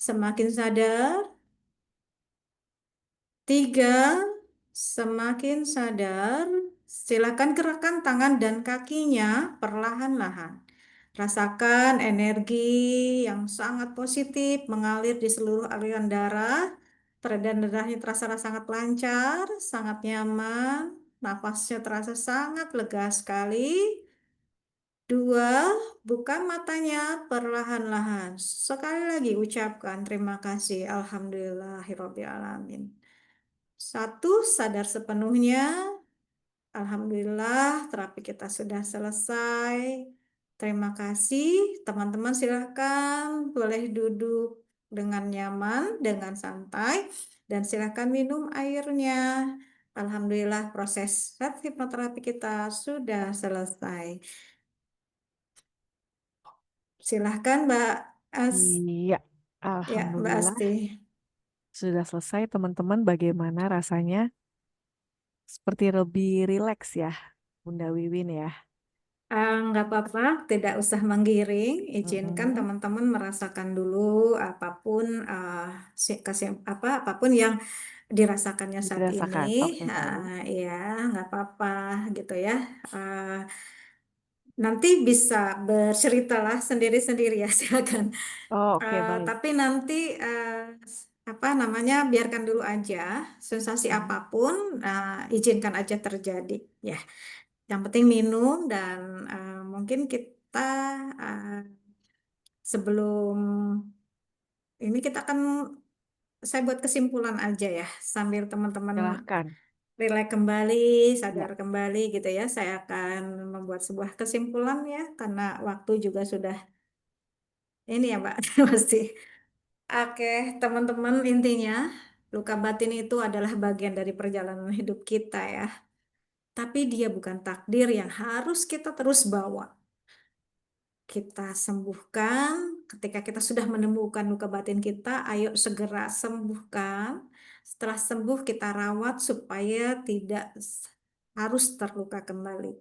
Semakin sadar. 3, semakin sadar. Silakan gerakkan tangan dan kakinya perlahan-lahan. Rasakan energi yang sangat positif mengalir di seluruh aliran darah. Peredaran darahnya terasa sangat lancar, sangat nyaman. Nafasnya terasa sangat lega sekali. 2, buka matanya perlahan-lahan. Sekali lagi ucapkan terima kasih. Alhamdulillahirabbil alamin. 1, sadar sepenuhnya. Alhamdulillah, terapi kita sudah selesai. Terima kasih. Teman-teman silahkan boleh duduk dengan nyaman, dengan santai, dan silahkan minum airnya. Alhamdulillah, proses hipnoterapi kita sudah selesai. Silahkan Mbak Iya, Ya, Mbak alhamdulillah Asti. sudah selesai teman-teman. Bagaimana rasanya? Seperti lebih rileks ya, Bunda Wiwin ya. Nggak apa-apa, tidak usah menggiring. Izinkan Mm-mm. teman-teman merasakan dulu apapun apapun yang dirasakannya saat ini. Dirasakan. Oke, baik. Ya, nggak apa-apa gitu ya. Ah, Nanti bisa berceritalah sendiri-sendiri ya, silakan. Oh, oke, baik. Tapi nanti apa namanya, biarkan dulu aja sensasi apapun, izinkan aja terjadi ya. Yang penting minum, dan mungkin kita sebelum ini kita akan, saya buat kesimpulan aja ya, sambil teman-teman Silahkan. rileks kembali, Ya, sadar kembali gitu ya. Saya akan membuat sebuah kesimpulan ya, karena waktu juga sudah ini ya Mbak, pasti. Oke, teman-teman, intinya luka batin itu adalah bagian dari perjalanan hidup kita ya. Tapi dia bukan takdir yang harus kita terus bawa. Kita sembuhkan. Ketika kita sudah menemukan luka batin kita, ayo segera sembuhkan. Setelah sembuh, kita rawat supaya tidak harus terluka kembali.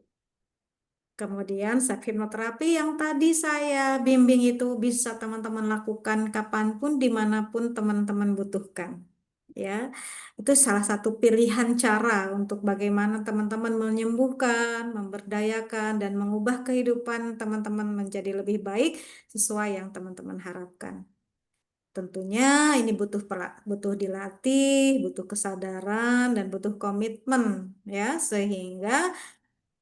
Kemudian self hipnoterapi yang tadi saya bimbing itu bisa teman-teman lakukan kapanpun, dimanapun teman-teman butuhkan. Ya, itu salah satu pilihan cara untuk bagaimana teman-teman menyembuhkan, memberdayakan, dan mengubah kehidupan teman-teman menjadi lebih baik sesuai yang teman-teman harapkan. Tentunya ini butuh dilatih, butuh kesadaran, dan butuh komitmen, ya, sehingga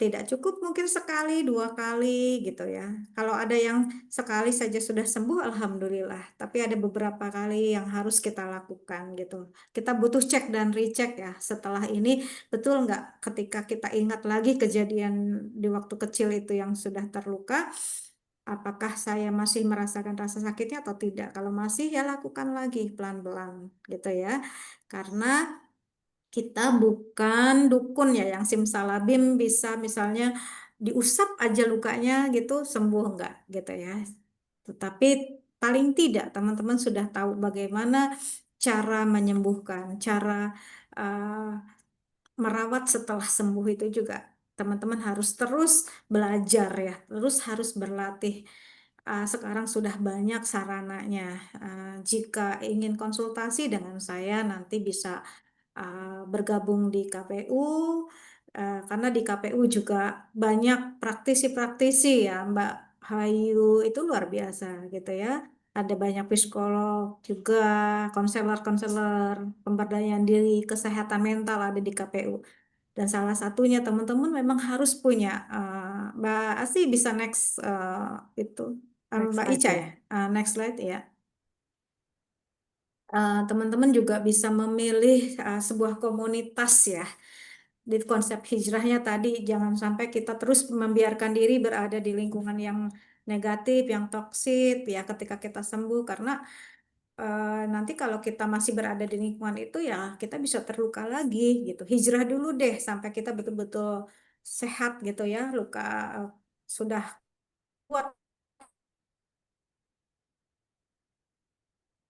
tidak cukup mungkin sekali, 2 kali gitu ya. Kalau ada yang sekali saja sudah sembuh, alhamdulillah. Tapi ada beberapa kali yang harus kita lakukan gitu. Kita butuh cek dan recheck ya. Setelah ini betul nggak ketika kita ingat lagi kejadian di waktu kecil itu yang sudah terluka, apakah saya masih merasakan rasa sakitnya atau tidak? Kalau masih ya lakukan lagi pelan-pelan gitu ya. Karena kita bukan dukun ya yang simsalabim bisa misalnya diusap aja lukanya gitu sembuh enggak gitu ya. Tetapi paling tidak teman-teman sudah tahu bagaimana cara menyembuhkan, cara uh, merawat setelah sembuh itu juga teman-teman harus terus belajar ya, terus harus berlatih. Sekarang sudah banyak sarananya. Jika ingin konsultasi dengan saya nanti bisa bergabung di KPU, karena di KPU juga banyak praktisi-praktisi ya, Mbak Hayu itu luar biasa gitu ya. Ada banyak psikolog juga, konselor-konselor, pemberdayaan diri, kesehatan mental ada di KPU. Dan salah satunya teman-teman memang harus punya, Mbak Asi bisa next itu, Next Mbak slide Ica ya. ya, next slide ya. Teman-teman juga bisa memilih sebuah komunitas ya. Di konsep hijrahnya tadi, jangan sampai kita terus membiarkan diri berada di lingkungan yang negatif, yang toksit ya ketika kita sembuh. Karena nanti kalau kita masih berada di lingkungan itu ya kita bisa terluka lagi gitu. Hijrah dulu deh sampai kita betul-betul sehat gitu ya. Luka sudah kuat,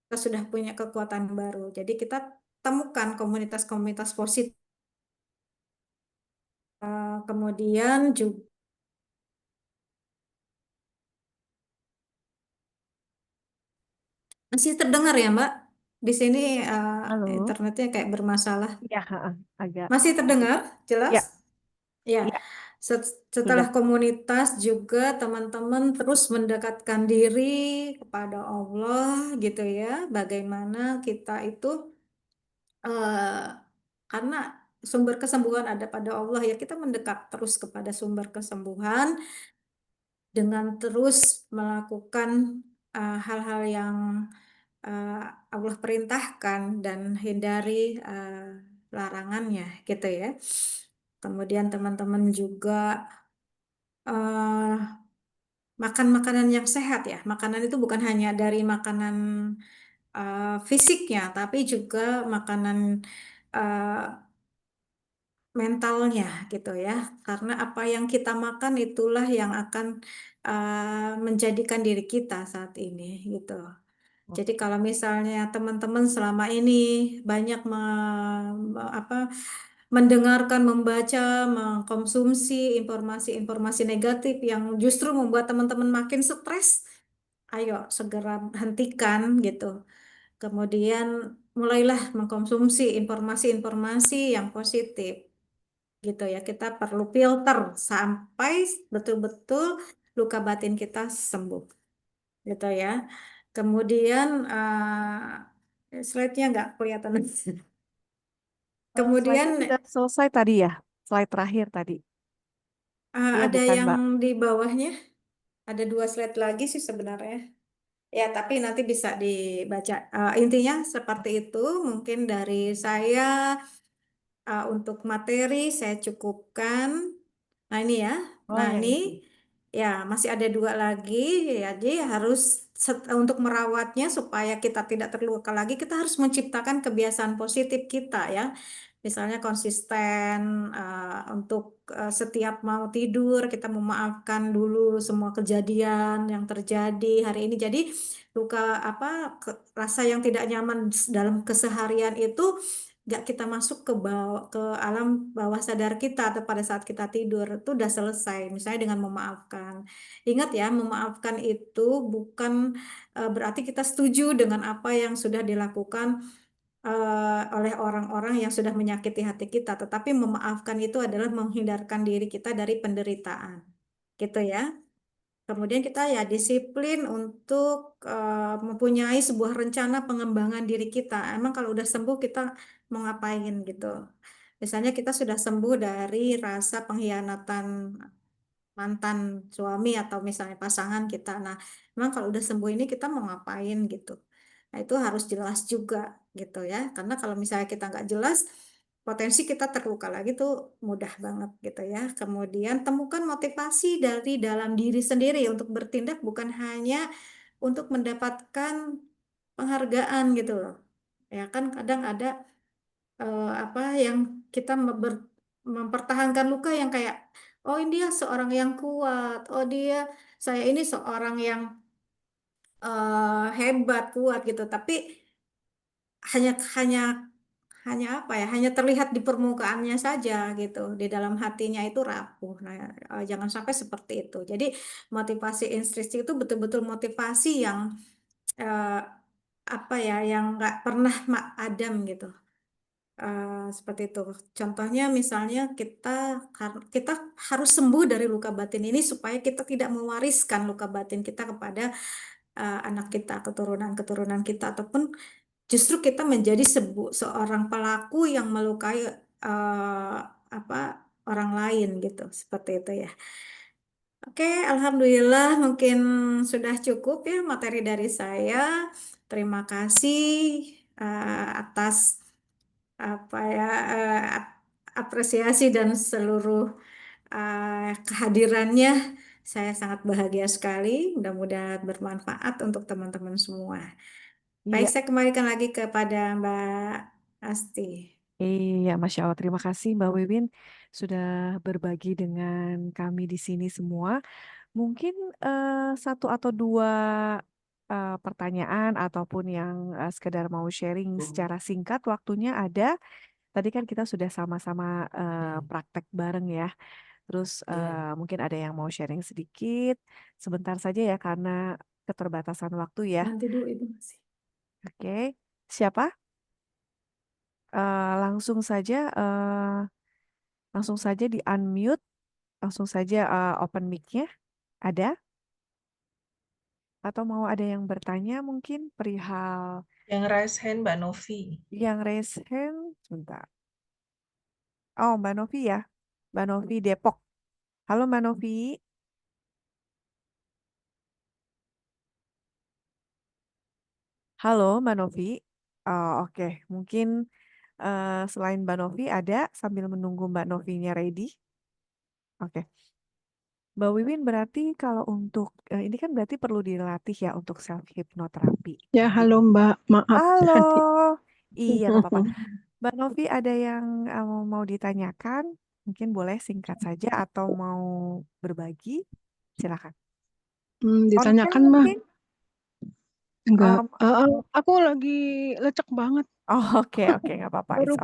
kita sudah punya kekuatan baru. Jadi kita temukan komunitas-komunitas positif. Kemudian juga masih terdengar ya Mbak? Di sini Halo. internetnya kayak bermasalah. Ya, agak Masih terdengar? Jelas? Ya, Ya. ya, Setelah sudah. komunitas juga teman-teman terus mendekatkan diri kepada Allah gitu ya. Bagaimana kita itu eh, karena sumber kesembuhan ada pada Allah ya, kita mendekat terus kepada sumber kesembuhan dengan terus melakukan hal-hal yang eh, Allah perintahkan dan hindari larangannya gitu ya. Kemudian teman-teman juga makan makanan yang sehat ya. Makanan itu bukan hanya dari makanan fisiknya, tapi juga makanan eh, mentalnya gitu ya. Karena apa yang kita makan itulah yang akan menjadikan diri kita saat ini gitu. Jadi kalau misalnya teman-teman selama ini banyak mendengarkan, membaca, mengkonsumsi informasi-informasi negatif yang justru membuat teman-teman makin stres, ayo segera hentikan gitu. Kemudian mulailah mengkonsumsi informasi-informasi yang positif gitu ya. Kita perlu filter sampai betul-betul luka batin kita sembuh gitu ya. Kemudian slide-nya nggak kelihatan. Slide-nya Kemudian sudah selesai tadi ya. Slide terakhir tadi. Iya, ada bukan, yang Mbak. di bawahnya, ada 2 slide lagi sih sebenarnya. Ya, tapi nanti bisa dibaca. Intinya seperti itu. Mungkin dari saya untuk materi saya cukupkan. Nah ini ya. Oh, Nah yang ini itu. ya masih ada 2 lagi. Ya, jadi harus untuk merawatnya supaya kita tidak terluka lagi, kita harus menciptakan kebiasaan positif kita ya. Misalnya konsisten untuk setiap mau tidur kita memaafkan dulu semua kejadian yang terjadi hari ini. Jadi luka rasa yang tidak nyaman dalam keseharian itu nggak kita masuk ke bawah, ke alam bawah sadar kita atau pada saat kita tidur itu udah selesai. Misalnya dengan memaafkan. Ingat ya, memaafkan itu bukan berarti kita setuju dengan apa yang sudah dilakukan oleh orang-orang yang sudah menyakiti hati kita, tetapi memaafkan itu adalah menghindarkan diri kita dari penderitaan, gitu ya. Kemudian kita ya disiplin untuk mempunyai sebuah rencana pengembangan diri kita. Emang kalau udah sembuh kita mau ngapain gitu. Misalnya kita sudah sembuh dari rasa pengkhianatan mantan suami atau misalnya pasangan kita. Nah, memang kalau udah sembuh ini kita mau ngapain gitu. Nah, itu harus jelas juga gitu ya. Karena kalau misalnya kita nggak jelas, potensi kita terluka lagi tuh mudah banget gitu ya. Kemudian temukan motivasi dari dalam diri sendiri untuk bertindak bukan hanya untuk mendapatkan penghargaan gitu loh. Ya kan kadang ada apa yang kita mempertahankan luka yang kayak oh ini dia seorang yang kuat, oh dia saya ini seorang yang hebat kuat gitu, tapi hanya hanya hanya apa ya, hanya terlihat di permukaannya saja gitu, di dalam hatinya itu rapuh. Nah, jangan sampai seperti itu. Jadi motivasi intrinsik itu betul-betul motivasi yang eh, apa ya, yang nggak pernah adam gitu. Seperti itu. Contohnya misalnya kita harus sembuh dari luka batin ini supaya kita tidak mewariskan luka batin kita kepada anak kita, keturunan-keturunan kita, ataupun justru kita menjadi seorang pelaku yang melukai eh, apa orang lain gitu. Seperti itu ya. Oke, alhamdulillah mungkin sudah cukup ya materi dari saya. Terima kasih atas apa ya apresiasi dan seluruh kehadirannya. Saya sangat bahagia sekali. Mudah-mudahan bermanfaat untuk teman-teman semua. Baik, Iya, saya kembalikan lagi kepada Mbak Asti. iya, Masya Allah. Terima kasih Mbak Wiwin sudah berbagi dengan kami di sini semua. Mungkin satu atau dua pertanyaan ataupun yang sekedar mau sharing secara singkat waktunya ada. Tadi kan kita sudah sama-sama praktek bareng ya. Terus mungkin ada yang mau sharing sedikit. Sebentar saja ya karena keterbatasan waktu ya. Nanti dulu Ibu masih. Oke. Siapa? Langsung saja langsung saja di unmute, langsung saja open mic-nya. Ada? Atau mau ada yang bertanya mungkin perihal Yang raise hand Mbak Novi. yang raise hand? Sebentar. Oh, Mbak Novi ya. Mbak Novi Depok. Halo Mbak Novi. Halo Mbak Novi. Oh, oke. Mungkin selain Mbak Novi ada sambil menunggu Mbak Novinya ready. Oke. Mbak Wiwin berarti kalau untuk ini kan berarti perlu dilatih ya untuk self hipnoterapi. Ya, halo Mbak, maaf Halo. tadi. Iya, nggak apa-apa. Mbak Novi ada yang mau ditanyakan? Mungkin boleh singkat saja atau mau berbagi? Silakan. Konten Ditanyakan Mbak, mungkin? enggak. Um, Aku lagi lecek banget. oh, oke, nggak apa-apa. Baru It's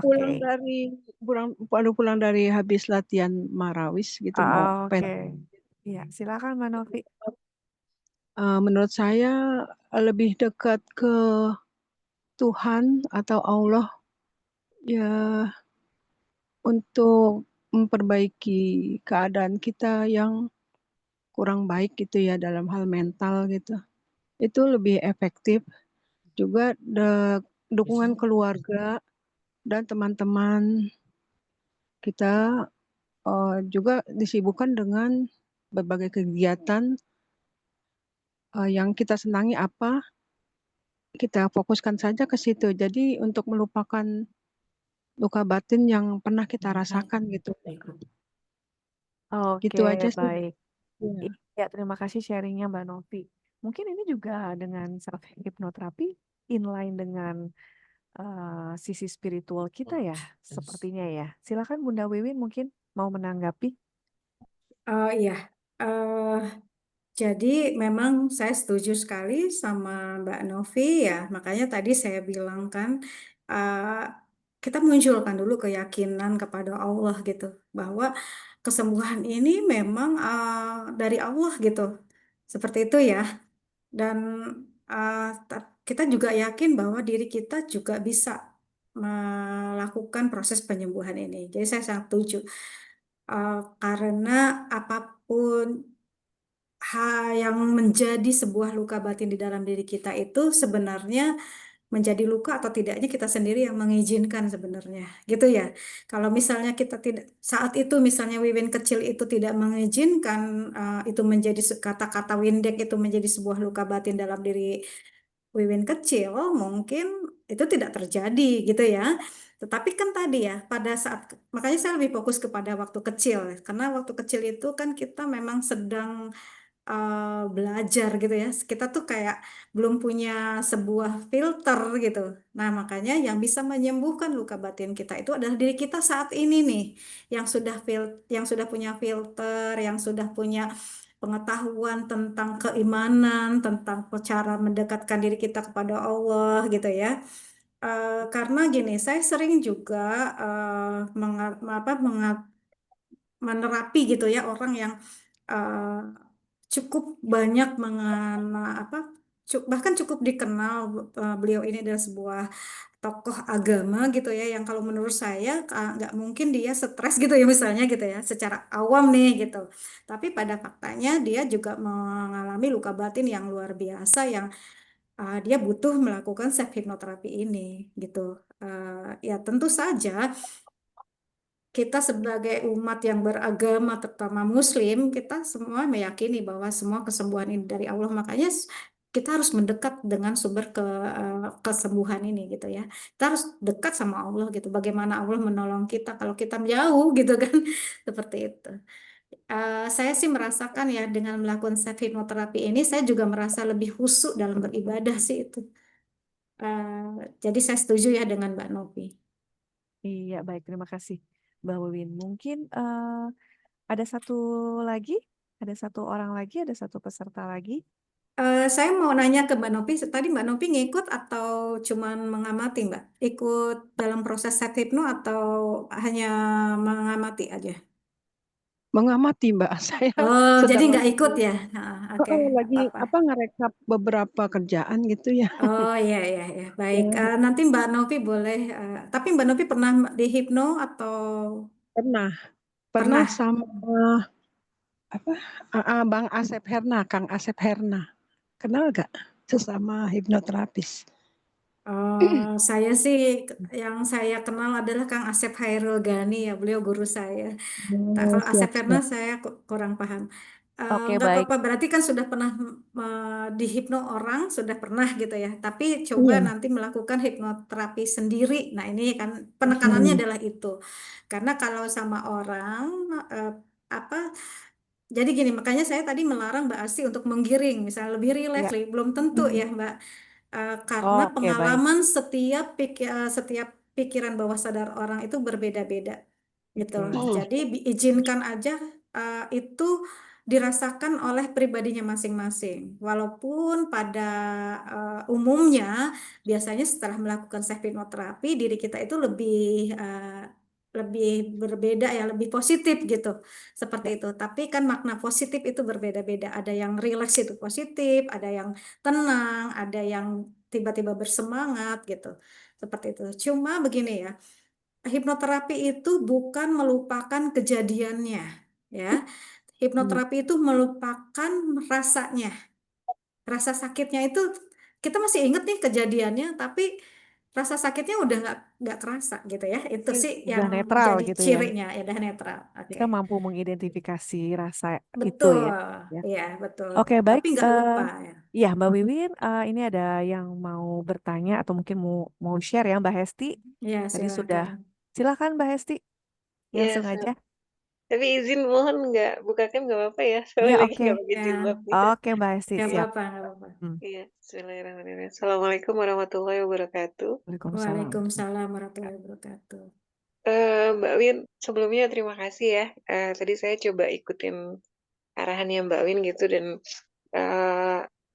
pulang okay. dari habis latihan marawis gitu mau Oke. Iya, silakan Mbak Novi. menurut saya lebih dekat ke Tuhan atau Allah ya untuk memperbaiki keadaan kita yang kurang baik gitu ya dalam hal mental gitu. Itu lebih efektif. Juga dukungan keluarga dan teman-teman kita juga disibukkan dengan berbagai kegiatan yang kita senangi apa, kita fokuskan saja ke situ. Jadi untuk melupakan luka batin yang pernah kita rasakan gitu. Oke, Gitu aja sih. baik. Ya. Iya, terima kasih sharingnya Mbak Novi. Mungkin ini juga dengan self hipnoterapi inline dengan sisi spiritual kita ya, sepertinya ya. Silakan Bunda Wiwin mungkin mau menanggapi. Iya, jadi memang saya setuju sekali sama Mbak Novi ya. Makanya tadi saya bilang kan, uh, kita munculkan dulu keyakinan kepada Allah gitu, bahwa kesembuhan ini memang dari Allah gitu. Seperti itu ya. Dan kita juga yakin bahwa diri kita juga bisa melakukan proses penyembuhan ini. Jadi saya sangat setuju. Karena apapun yang menjadi sebuah luka batin di dalam diri kita itu sebenarnya menjadi luka atau tidaknya kita sendiri yang mengizinkan sebenarnya, gitu ya. Kalau misalnya kita tidak saat itu misalnya Wiwin kecil itu tidak mengizinkan itu menjadi kata-kata Windek itu menjadi sebuah luka batin dalam diri Wiwin kecil, mungkin itu tidak terjadi gitu ya. Tetapi kan tadi ya, pada saat makanya saya lebih fokus kepada waktu kecil, karena waktu kecil itu kan kita memang sedang belajar gitu ya. Kita tuh kayak belum punya sebuah filter gitu. Nah, makanya yang bisa menyembuhkan luka batin kita itu adalah diri kita saat ini nih, yang sudah punya filter, yang sudah punya pengetahuan tentang keimanan, tentang cara mendekatkan diri kita kepada Allah gitu ya. Karena gini, saya sering juga menerapi gitu ya orang yang uh, cukup banyak bahkan cukup dikenal. Beliau ini adalah sebuah tokoh agama gitu ya yang kalau menurut saya nggak mungkin dia stres gitu ya misalnya gitu ya secara awam nih gitu, tapi pada faktanya dia juga mengalami luka batin yang luar biasa yang dia butuh melakukan self hipnoterapi ini gitu. Ya tentu saja kita sebagai umat yang beragama, terutama Muslim, kita semua meyakini bahwa semua kesembuhan ini dari Allah. Makanya kita harus mendekat dengan sumber kesembuhan ini gitu ya. Kita harus dekat sama Allah gitu. Bagaimana Allah menolong kita kalau kita jauh gitu kan, seperti itu. Saya sih merasakan ya dengan melakukan self hipnoterapi ini, saya juga merasa lebih khusyuk dalam beribadah sih itu. Jadi saya setuju ya dengan Mbak Novi. Iya, baik. Terima kasih, Mbak Wiwin. Mungkin ada satu lagi, ada satu peserta lagi. Saya mau nanya ke Mbak Novi, tadi Mbak Novi ngikut atau cuman mengamati Mbak? Ikut dalam proses set hipno atau hanya mengamati aja? Mengamati Mbak, saya Oh, jadi sedang nggak ikut ya? Oke, lagi apa-apa. ngerekap beberapa kerjaan gitu ya. Oh iya iya ya, baik. Nanti Mbak Novi boleh. Tapi Mbak Novi pernah di hipno atau Pernah pernah? sama Bang Asep Herna, Kang Asep Herna. Kenal gak? Sesama hipnoterapis. Saya sih yang saya kenal adalah Kang Asep Hairul Ghani ya, beliau guru saya. Kalau Asep Herna Siap-siap. saya kurang paham. Oke, Nggak baik. apa-apa, berarti kan sudah pernah dihipno orang, sudah pernah gitu ya. Tapi coba Iya. nanti melakukan hipnoterapi sendiri. Nah ini kan penekanannya adalah itu. Karena kalau sama orang, eh, apa jadi gini, makanya saya tadi melarang Mbak Asti untuk menggiring, misalnya lebih rileks, Ya. belum tentu ya Mbak. Karena Oke, baik. pengalaman setiap pikiran bawah sadar orang itu berbeda-beda gitu. Oke. Jadi izinkan aja itu dirasakan oleh pribadinya masing-masing. Walaupun pada umumnya biasanya setelah melakukan self hipnoterapi diri kita itu lebih berbeda ya, lebih positif gitu. Seperti Ya. itu. Tapi kan makna positif itu berbeda-beda. Ada yang rileks itu positif, ada yang tenang, ada yang tiba-tiba bersemangat gitu. Seperti itu. Cuma begini ya, hipnoterapi itu bukan melupakan kejadiannya, ya. Hipnoterapi itu melupakan rasanya, rasa sakitnya itu kita masih inget nih kejadiannya, tapi rasa sakitnya udah nggak kerasa gitu ya. Itu sih Udah yang netral jadi gitu ya. cirinya, ya udah netral. Oke, Kita mampu mengidentifikasi rasa itu betul, ya. Ya. ya betul. Oke, baik. Tapi nggak lupa ya. Ya, Mbak Wiwin, ini ada yang mau bertanya atau mungkin mau share ya, Mbak Hesti. Ya Tadi sudah. silakan. Silakan, Mbak Hesti. Ya, Langsung aja. tapi izin mohon nggak buka cam nggak apa-apa ya, soalnya Ya, lagi oke. nggak pakai Ya, jilbab nih. Oke, Mbak Hesti, nggak siap. apa-apa, nggak apa-apa. Iya, Bismillahirrahmanirrahim. Assalamualaikum warahmatullahi wabarakatuh. Waalaikumsalam. Waalaikumsalam warahmatullahi wabarakatuh. Mbak Win, sebelumnya terima kasih ya. Tadi saya coba ikutin arahannya Mbak Win gitu dan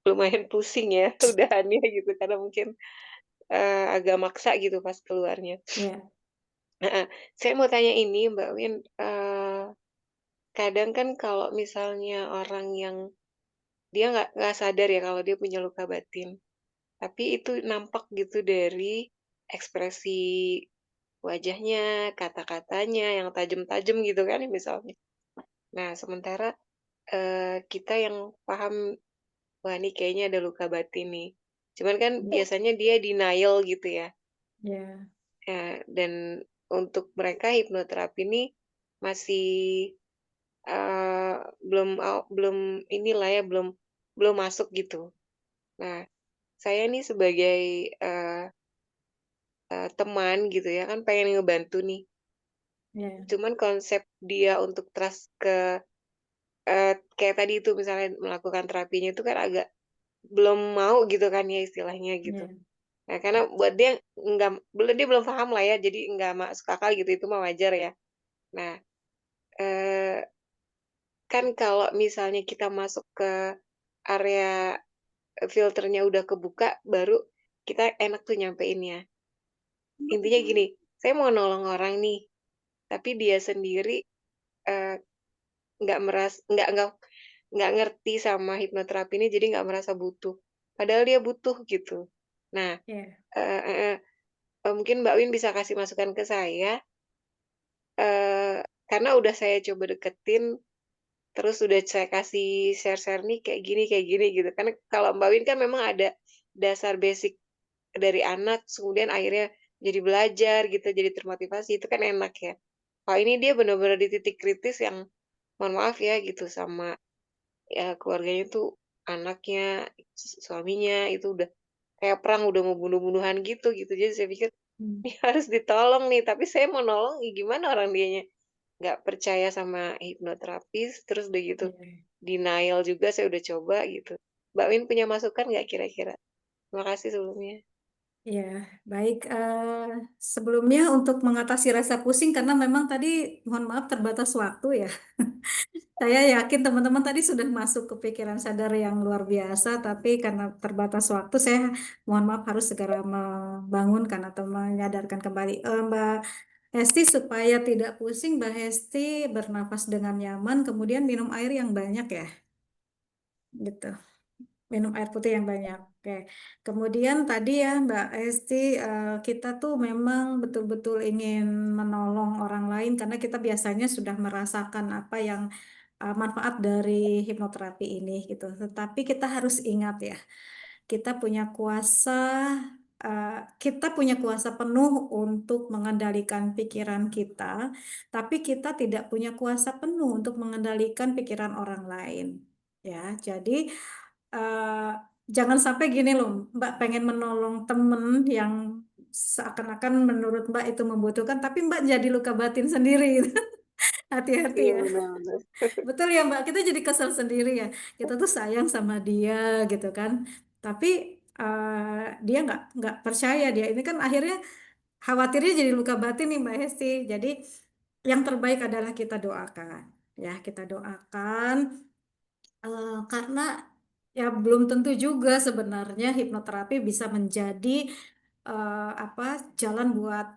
lumayan pusing ya udahannya gitu karena mungkin agak maksa gitu pas keluarnya. Ya. Saya mau tanya ini Mbak Win, kadang kan kalau misalnya orang yang dia nggak sadar ya kalau dia punya luka batin, tapi itu nampak gitu dari ekspresi wajahnya, kata-katanya yang tajam-tajam gitu kan misalnya. Nah, sementara, kita yang paham, wah ini kayaknya ada luka batin nih. Cuman kan biasanya dia denial gitu ya. Ya. Dan untuk mereka hipnoterapi ini masih, belum inilah ya, belum masuk gitu. Nah, saya nih sebagai, eee eee, teman gitu ya, kan pengen ngebantu nih. Ya. Cuman konsep dia untuk trust ke kayak tadi itu misalnya melakukan terapinya itu kan agak belum mau gitu kan ya istilahnya gitu. Ya. Nah, karena buat dia dia belum paham lah ya, jadi nggak masuk akal gitu, itu mah wajar ya. Nah, eee, kan kalau misalnya kita masuk ke area filternya udah kebuka, baru kita enak tuh nyampeinnya. Intinya gini, saya mau nolong orang nih, tapi dia sendiri, eee, nggak ngerti sama hipnoterapi ini, jadi nggak merasa butuh. Padahal dia butuh gitu. Nah, Ya. heeh, mungkin Mbak Win bisa kasih masukan ke saya, karena udah saya coba deketin, terus udah saya kasih share-share nih kayak gini gitu. Karena kalau Mbak Win kan memang ada dasar basic dari anak, kemudian akhirnya jadi belajar gitu, jadi termotivasi, itu kan enak ya. Kalau ini dia benar-benar di titik kritis yang mohon maaf ya gitu sama ya keluarganya tuh anaknya, suaminya itu udah kayak perang, udah mau bunuh-bunuhan gitu. Jadi saya pikir, ini harus ditolong nih, tapi saya mau nolong, ya gimana orang dianya nggak percaya sama hipnoterapis, terus udah gitu Ya. denial juga saya udah coba gitu. Mbak Win punya masukan nggak kira-kira? Terima kasih sebelumnya. Ya, baik. Sebelumnya untuk mengatasi rasa pusing, karena memang tadi, mohon maaf terbatas waktu ya. Saya yakin teman-teman tadi sudah masuk ke pikiran sadar yang luar biasa, tapi karena terbatas waktu, saya mohon maaf harus segera membangunkan atau menyadarkan kembali. Mbak Hesti, supaya tidak pusing, Mbak Hesti bernafas dengan nyaman, kemudian minum air yang banyak ya, gitu. Minum air putih yang banyak. Oke. Kemudian tadi ya Mbak Esti, kita tuh memang betul-betul ingin menolong orang lain karena kita biasanya sudah merasakan apa yang manfaat dari hipnoterapi ini gitu. Tetapi kita harus ingat ya, kita punya kuasa eh, kita punya kuasa penuh untuk mengendalikan pikiran kita, tapi kita tidak punya kuasa penuh untuk mengendalikan pikiran orang lain. Ya, jadi eh, jangan sampai gini loh, Mbak pengen menolong temen yang seakan-akan menurut Mbak itu membutuhkan, tapi Mbak jadi luka batin sendiri. Hati-hati Iya ya. benar-benar. Betul ya Mbak, kita jadi kesel sendiri ya. Kita tuh sayang sama dia gitu kan. Tapi dia nggak percaya dia. Ini kan akhirnya khawatirnya jadi luka batin nih Mbak Hesti. Jadi yang terbaik adalah kita doakan. Ya, kita doakan karena ya belum tentu juga sebenarnya hipnoterapi bisa menjadi apa jalan buat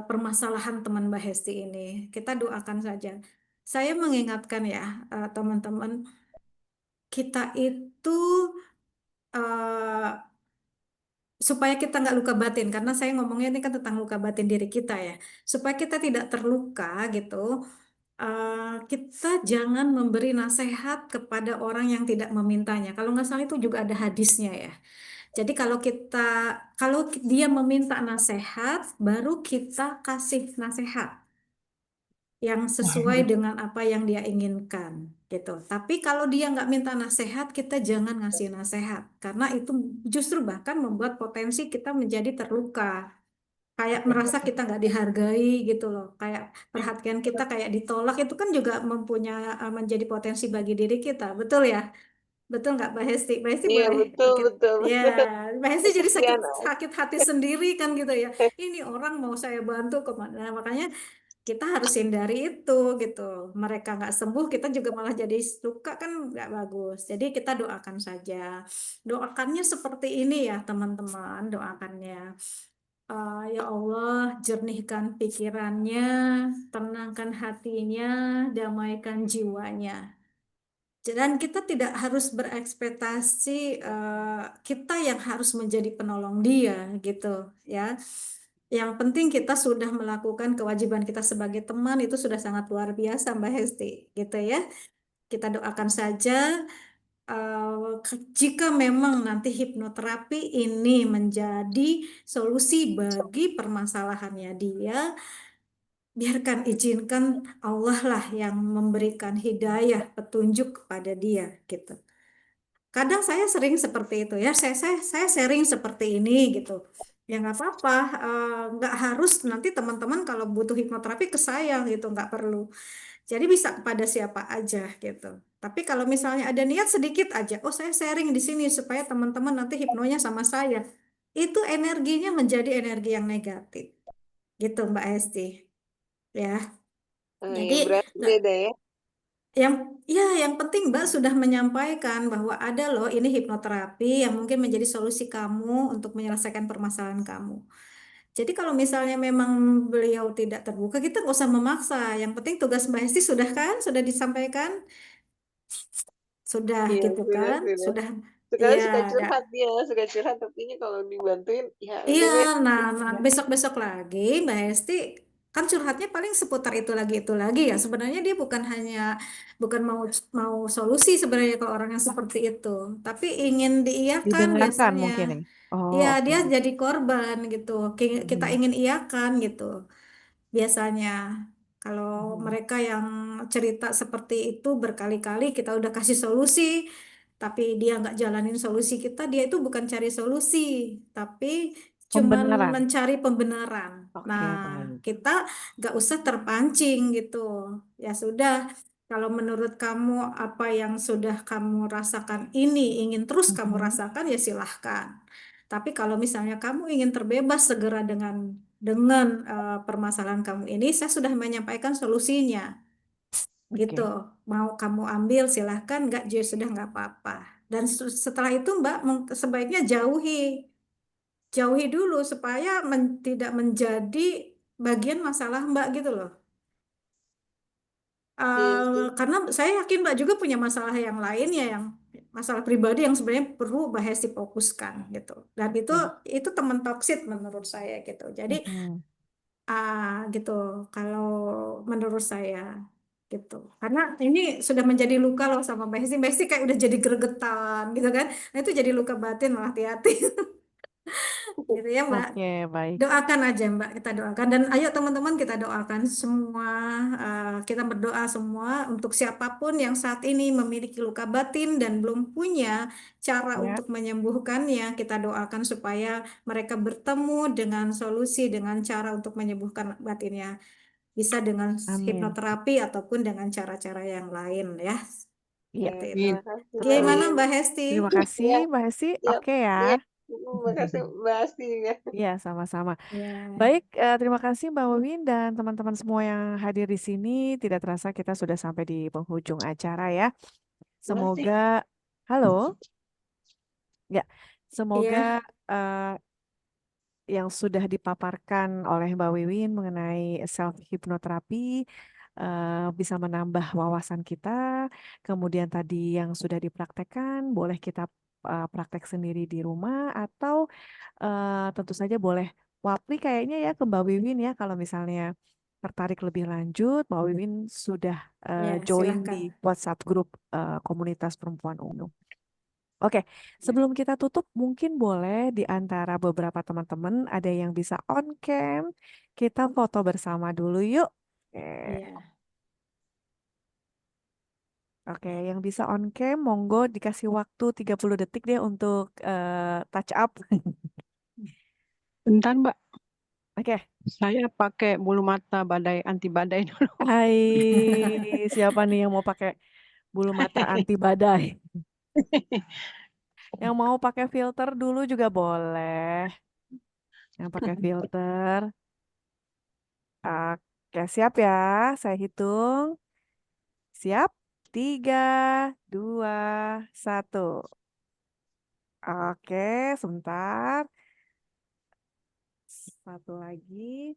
permasalahan teman Mbak Hesti ini. Kita doakan saja. Saya mengingatkan ya teman-teman, kita itu eh, supaya kita nggak luka batin, karena saya ngomongnya ini kan tentang luka batin diri kita ya, supaya kita tidak terluka gitu. Kita jangan memberi nasihat kepada orang yang tidak memintanya. Kalau nggak salah itu juga ada hadisnya ya. Jadi kalau dia meminta nasihat, baru kita kasih nasihat yang sesuai dengan apa yang dia inginkan gitu. Tapi kalau dia nggak minta nasihat, kita jangan ngasih nasihat karena itu justru bahkan membuat potensi kita menjadi terluka, kayak merasa kita nggak dihargai gitu loh, kayak perhatian kita kayak ditolak, itu kan juga menjadi potensi bagi diri kita, betul ya? Betul nggak Mbak Hesti? Mbak Hesti Iya boleh betul oke. betul Ya, betul. Mbak Hesti jadi sakit Kasihan. sakit hati sendiri kan gitu ya. Ini orang mau saya bantu kemana? Nah, makanya kita harus hindari itu gitu. Mereka nggak sembuh, kita juga malah jadi suka kan nggak bagus. Jadi kita doakan saja. Doakannya seperti ini ya teman-teman, doakannya. Ya Allah, jernihkan pikirannya, tenangkan hatinya, damaikan jiwanya. Dan kita tidak harus berekspektasi kita yang harus menjadi penolong dia gitu ya. Yang penting kita sudah melakukan kewajiban kita sebagai teman itu sudah sangat luar biasa Mbak Hesti gitu ya. Kita doakan saja jika memang nanti hipnoterapi ini menjadi solusi bagi permasalahannya dia, biarkan izinkan Allah lah yang memberikan hidayah petunjuk kepada dia gitu. Kadang saya sering seperti itu ya, saya sharing seperti ini gitu. Ya nggak apa-apa, nggak harus nanti teman-teman kalau butuh hipnoterapi ke saya gitu, nggak perlu. Jadi bisa kepada siapa aja gitu. Tapi kalau misalnya ada niat sedikit aja, oh saya sharing di sini supaya teman-teman nanti hipnonya sama saya. Itu energinya menjadi energi yang negatif. Gitu Mbak Esti. Ya. Jadi Yang berat nggak beda ya. yang penting Mbak sudah menyampaikan bahwa ada loh ini hipnoterapi yang mungkin menjadi solusi kamu untuk menyelesaikan permasalahan kamu. Jadi kalau misalnya memang beliau tidak terbuka, kita nggak usah memaksa. Yang penting tugas Mbak Hesti sudah kan, sudah disampaikan. Sudah Iya, gitu kan? sudah. Sudah. Sekarang Iya, suka ya. curhat dia, suka curhat tapi ini kalau dibantuin ya Iya, udah deh. nah, besok-besok lagi Mbak Hesti kan curhatnya paling seputar itu lagi ya. Sebenarnya dia bukan mau mau solusi sebenarnya ke orang yang seperti itu, tapi ingin diiyakan Didengarkan biasanya. mungkin ya. Oh, Iya, oke. dia jadi korban gitu. Kita Mhm, ingin iyakan gitu. Biasanya kalau mhm. mereka yang cerita seperti itu berkali-kali kita udah kasih solusi, tapi dia nggak jalanin solusi kita, dia itu bukan cari solusi, tapi cuman Pembenaran. mencari pembenaran. Oke, Nah, baik. kita nggak usah terpancing gitu. Ya sudah, kalau menurut kamu apa yang sudah kamu rasakan ini ingin terus kamu Mhm. rasakan ya silahkan. Tapi kalau misalnya kamu ingin terbebas segera dengan permasalahan kamu ini, saya sudah menyampaikan solusinya, gitu. Oke. Mau kamu ambil silahkan, nggak ya sudah nggak apa-apa. Dan setelah itu Mbak sebaiknya jauhi dulu supaya tidak menjadi bagian masalah Mbak gitu loh. Iya sih. Karena saya yakin Mbak juga punya masalah yang lain ya, yang masalah pribadi yang sebenarnya perlu Mbak Hesti fokuskan gitu. Dan Oke. itu teman toksit menurut saya gitu. Jadi Mhm. gitu kalau menurut saya gitu karena ini sudah menjadi luka loh sama Mbak Hesti kayak udah jadi gregetan gitu kan, nah itu jadi luka batin loh, hati-hati. Gitu ya Mbak, Oke, baik. doakan aja Mbak, kita doakan dan ayo teman-teman kita doakan semua, kita berdoa semua untuk siapapun yang saat ini memiliki luka batin dan belum punya cara Ya, untuk menyembuhkannya, kita doakan supaya mereka bertemu dengan solusi dengan cara untuk menyembuhkan batinnya. Bisa dengan amin. hipnoterapi ataupun dengan cara-cara yang lain ya. Iya, Seperti itu. Terima kasih Mbak betul. Gimana Win. Mbak Hesti? Terima kasih, Iya, Mbak Hesti. iya, Oke ya. iya. Makasih Mbak Asti juga. Iya, sama-sama. Ya, Baik, terima kasih Mbak Win dan teman-teman semua yang hadir di sini. Tidak terasa kita sudah sampai di penghujung acara ya. Makasih. Semoga, halo, ya, semoga iya, eh, yang sudah dipaparkan oleh Mbak Wiwin mengenai self hipnoterapi bisa menambah wawasan kita. Kemudian tadi yang sudah dipraktekkan boleh kita praktek sendiri di rumah atau tentu saja boleh Wapri kayaknya ya ke Mbak Wiwin ya kalau misalnya tertarik lebih lanjut, Mbak Wiwin sudah ya, join di silahkan. WhatsApp grup komunitas perempuan UNU. Oke, sebelum kita tutup, mungkin boleh di antara beberapa teman-teman ada yang bisa on cam, kita foto bersama dulu yuk. Iya. Oke, yang bisa on cam, monggo dikasih waktu 30 detik deh untuk touch up. Bentar, Mbak. Oke, Saya pakai bulu mata anti badai dulu. hai, siapa nih yang mau pakai bulu mata anti badai? Yang mau pakai filter dulu juga boleh. Yang pakai filter. Oke, siap ya. Saya hitung. Siap? 3, 2, 1. Oke, sebentar. Satu lagi.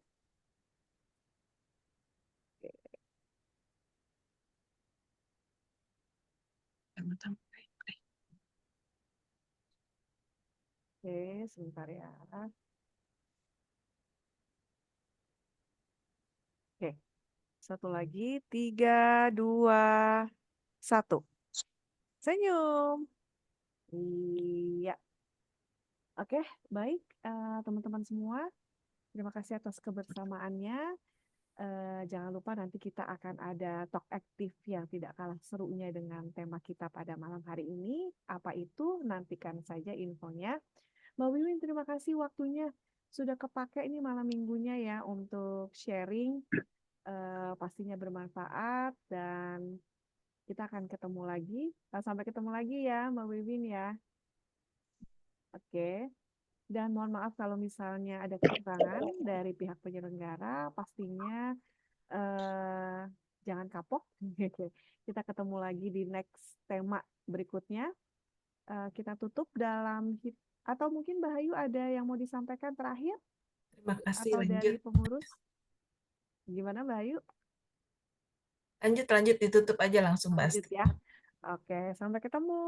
Oke, sebentar ya. Oke, satu lagi. 3, 2, 1. Senyum. Iya. Oke, baik teman-teman semua. Terima kasih atas kebersamaannya. Jangan lupa nanti kita akan ada talk aktif yang tidak kalah serunya dengan tema kita pada malam hari ini. Apa itu? Nantikan saja infonya. Mbak Wiwin, terima kasih waktunya. Sudah kepake ini malam minggunya ya untuk sharing. Pastinya bermanfaat dan kita akan ketemu lagi. Sampai ketemu lagi ya Mbak Wiwin ya. Oke. Dan mohon maaf kalau misalnya ada kekurangan dari pihak penyelenggara, pastinya jangan kapok. Kita ketemu lagi di next tema berikutnya. Kita tutup dalam atau mungkin Bahayu ada yang mau disampaikan terakhir Terima kasih, atau lanjut. dari pengurus? Gimana Bahayu? Lanjut, ditutup aja langsung, Mbak Lanjut Asti. ya. Oke, sampai ketemu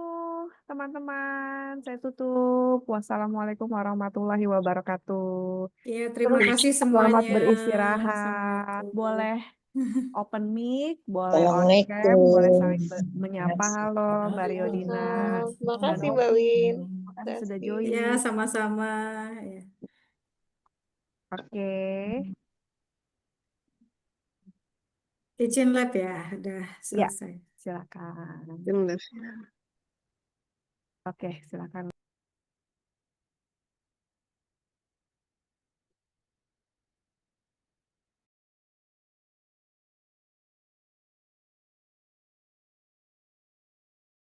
teman-teman. Saya tutup. Wassalamualaikum warahmatullahi wabarakatuh. Iya, terima Terus kasih selamat semuanya. beristirahat. Assalamualaikum. Boleh open mic, boleh on cam, boleh saling menyapa. Halo Mbak Riodina, Terima Mbak kasih Mbak Novi. Win. Terima kasih sudah Asti. join. Ya, sama-sama. Ya. Oke. Kitchen Lab ya, udah Ya, selesai. silakan. Jelas. Oke, silakan.